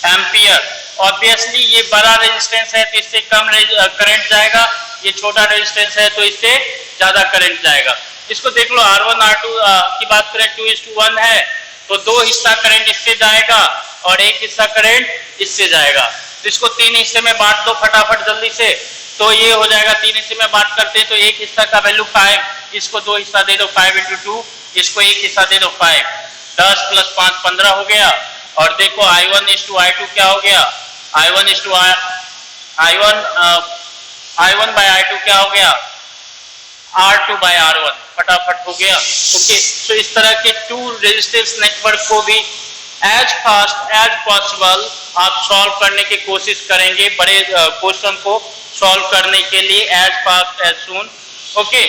एम्पियर। ऑब्वियसली ये बड़ा रेजिस्टेंस है तो इससे कम करंट जाएगा, ये छोटा रेजिस्टेंस है तो इससे ज्यादा करंट जाएगा। इसको देख लो R1 R2 की बात करें 2:1 है तो 2 हिस्सा करंट इससे जाएगा और 1 हिस्सा करंट इससे जाएगा। तो इसको 3 हिस्से में बांट दो फटाफट जल्दी से, तो ये हो जाएगा 3 हिस्से में बांट करते हैं तो 1 हिस्सा का वैल्यू 5, इसको 2 हिस्सा दे दो 5 इंटू 2, इसको 1 हिस्सा दे दो 5, 10 प्लस 5 15 हो गया। और देखो I1:I2 क्या हो गया, I1 बाय I2 क्या हो गया R2 बाय R1, फटाफट हो गया, ओके। तो इस तरह के 2 रेजिस्टेंस नेटवर्क को भी एज फास्ट एज पॉसिबल आप सॉल्व करने की कोशिश करेंगे, बड़े क्वेश्चन को सॉल्व करने के लिए as fast as soon, okay.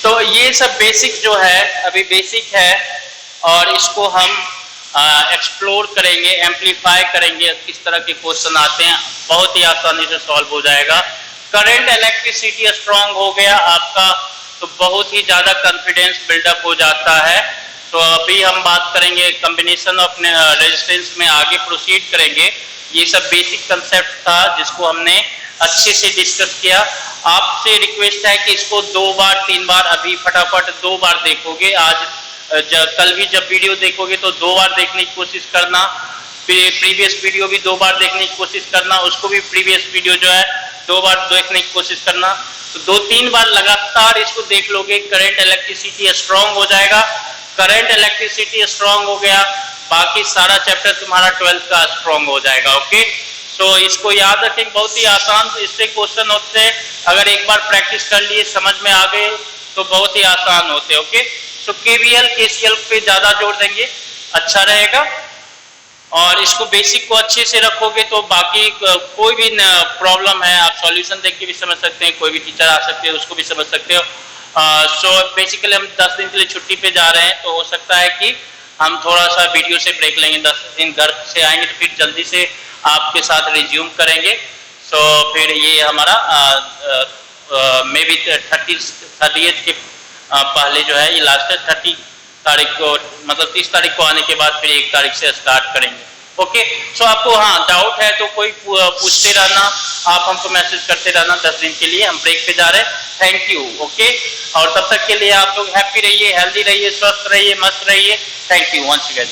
तो ये सब बेसिक जो है अभी बेसिक है और इसको हम एक्सप्लोर करेंगे, एम्पलीफाई करेंगे, किस तरह के क्वेश्चन आते हैं, बहुत ही आसानी से सॉल्व हो जाएगा। करंट इलेक्ट्रिसिटी स्ट्रांग हो गया आपका तो बहुत ही ज्यादा कॉन्फिडेंस बिल्डअप हो जाता है। तो अभी हम बात करेंगे कॉम्बिनेशन ऑफ रेजिस्टेंस में, आगे प्रोसीड करेंगे। ये सब बेसिक कंसेप्ट था जिसको हमने अच्छे से डिस्कस किया। आपसे रिक्वेस्ट है कि इसको 2 बार 3 बार, अभी फटाफट 2 बार देखोगे, आज कल भी जब वीडियो देखोगे तो 2 बार देखने की कोशिश करना, प्रीवियस वीडियो भी 2 बार देखने की कोशिश करना, उसको भी प्रीवियस वीडियो जो है 2 बार देखने की कोशिश करना। तो 2-3 बार लगातार इसको देख लोगे, करंट इलेक्ट्रिसिटी स्ट्रांग हो जाएगा। करंट इलेक्ट्रिसिटी स्ट्रांग हो गया, बाकी सारा चैप्टर तुम्हारा 12th का स्ट्रांग हो जाएगा, ओके। सो इसको याद रखें, बहुत ही आसान इससे क्वेश्चन होते हैं, अगर एक बार प्रैक्टिस कर लिए समझ में आ गए तो बहुत ही आसान होते, ओके। सो KVL KCL पे ज्यादा जोर देंगे, अच्छा रहेगा। और इसको बेसिक को अच्छे से रखोगे तो बाकी कोई भी प्रॉब्लम है आप सॉल्यूशन देख के भी समझ सकते हैं, कोई भी टीचर आ सकते हैं उसको भी समझ सकते हो। सो बेसिकली हम 10 दिन के लिए छुट्टी पे जा रहे हैं तो हो सकता है कि हम थोड़ा सा वीडियो से ब्रेक लेंगे, 10 दिन घर से आएंगे तो फिर जल्दी से आपके साथ रिज्यूम करेंगे। सो फिर ये हमारा मे बी 30 के पहले जो है ये लास्ट है, 30 तारीख को, मतलब 30 तारीख को आने के बाद फिर 1 तारीख से स्टार्ट करेंगे। ओके, सो आपको हाँ डाउट है तो कोई पूछते रहना, आप हमको मैसेज करते रहना। 10 दिन के लिए हम ब्रेक पे जा रहे हैं। Thank you. ओके, और तब तक के लिए आप लोग हैप्पी रहिए, हेल्दी रहिए, स्वस्थ रहिए, मस्त रहिए। Thank you once again.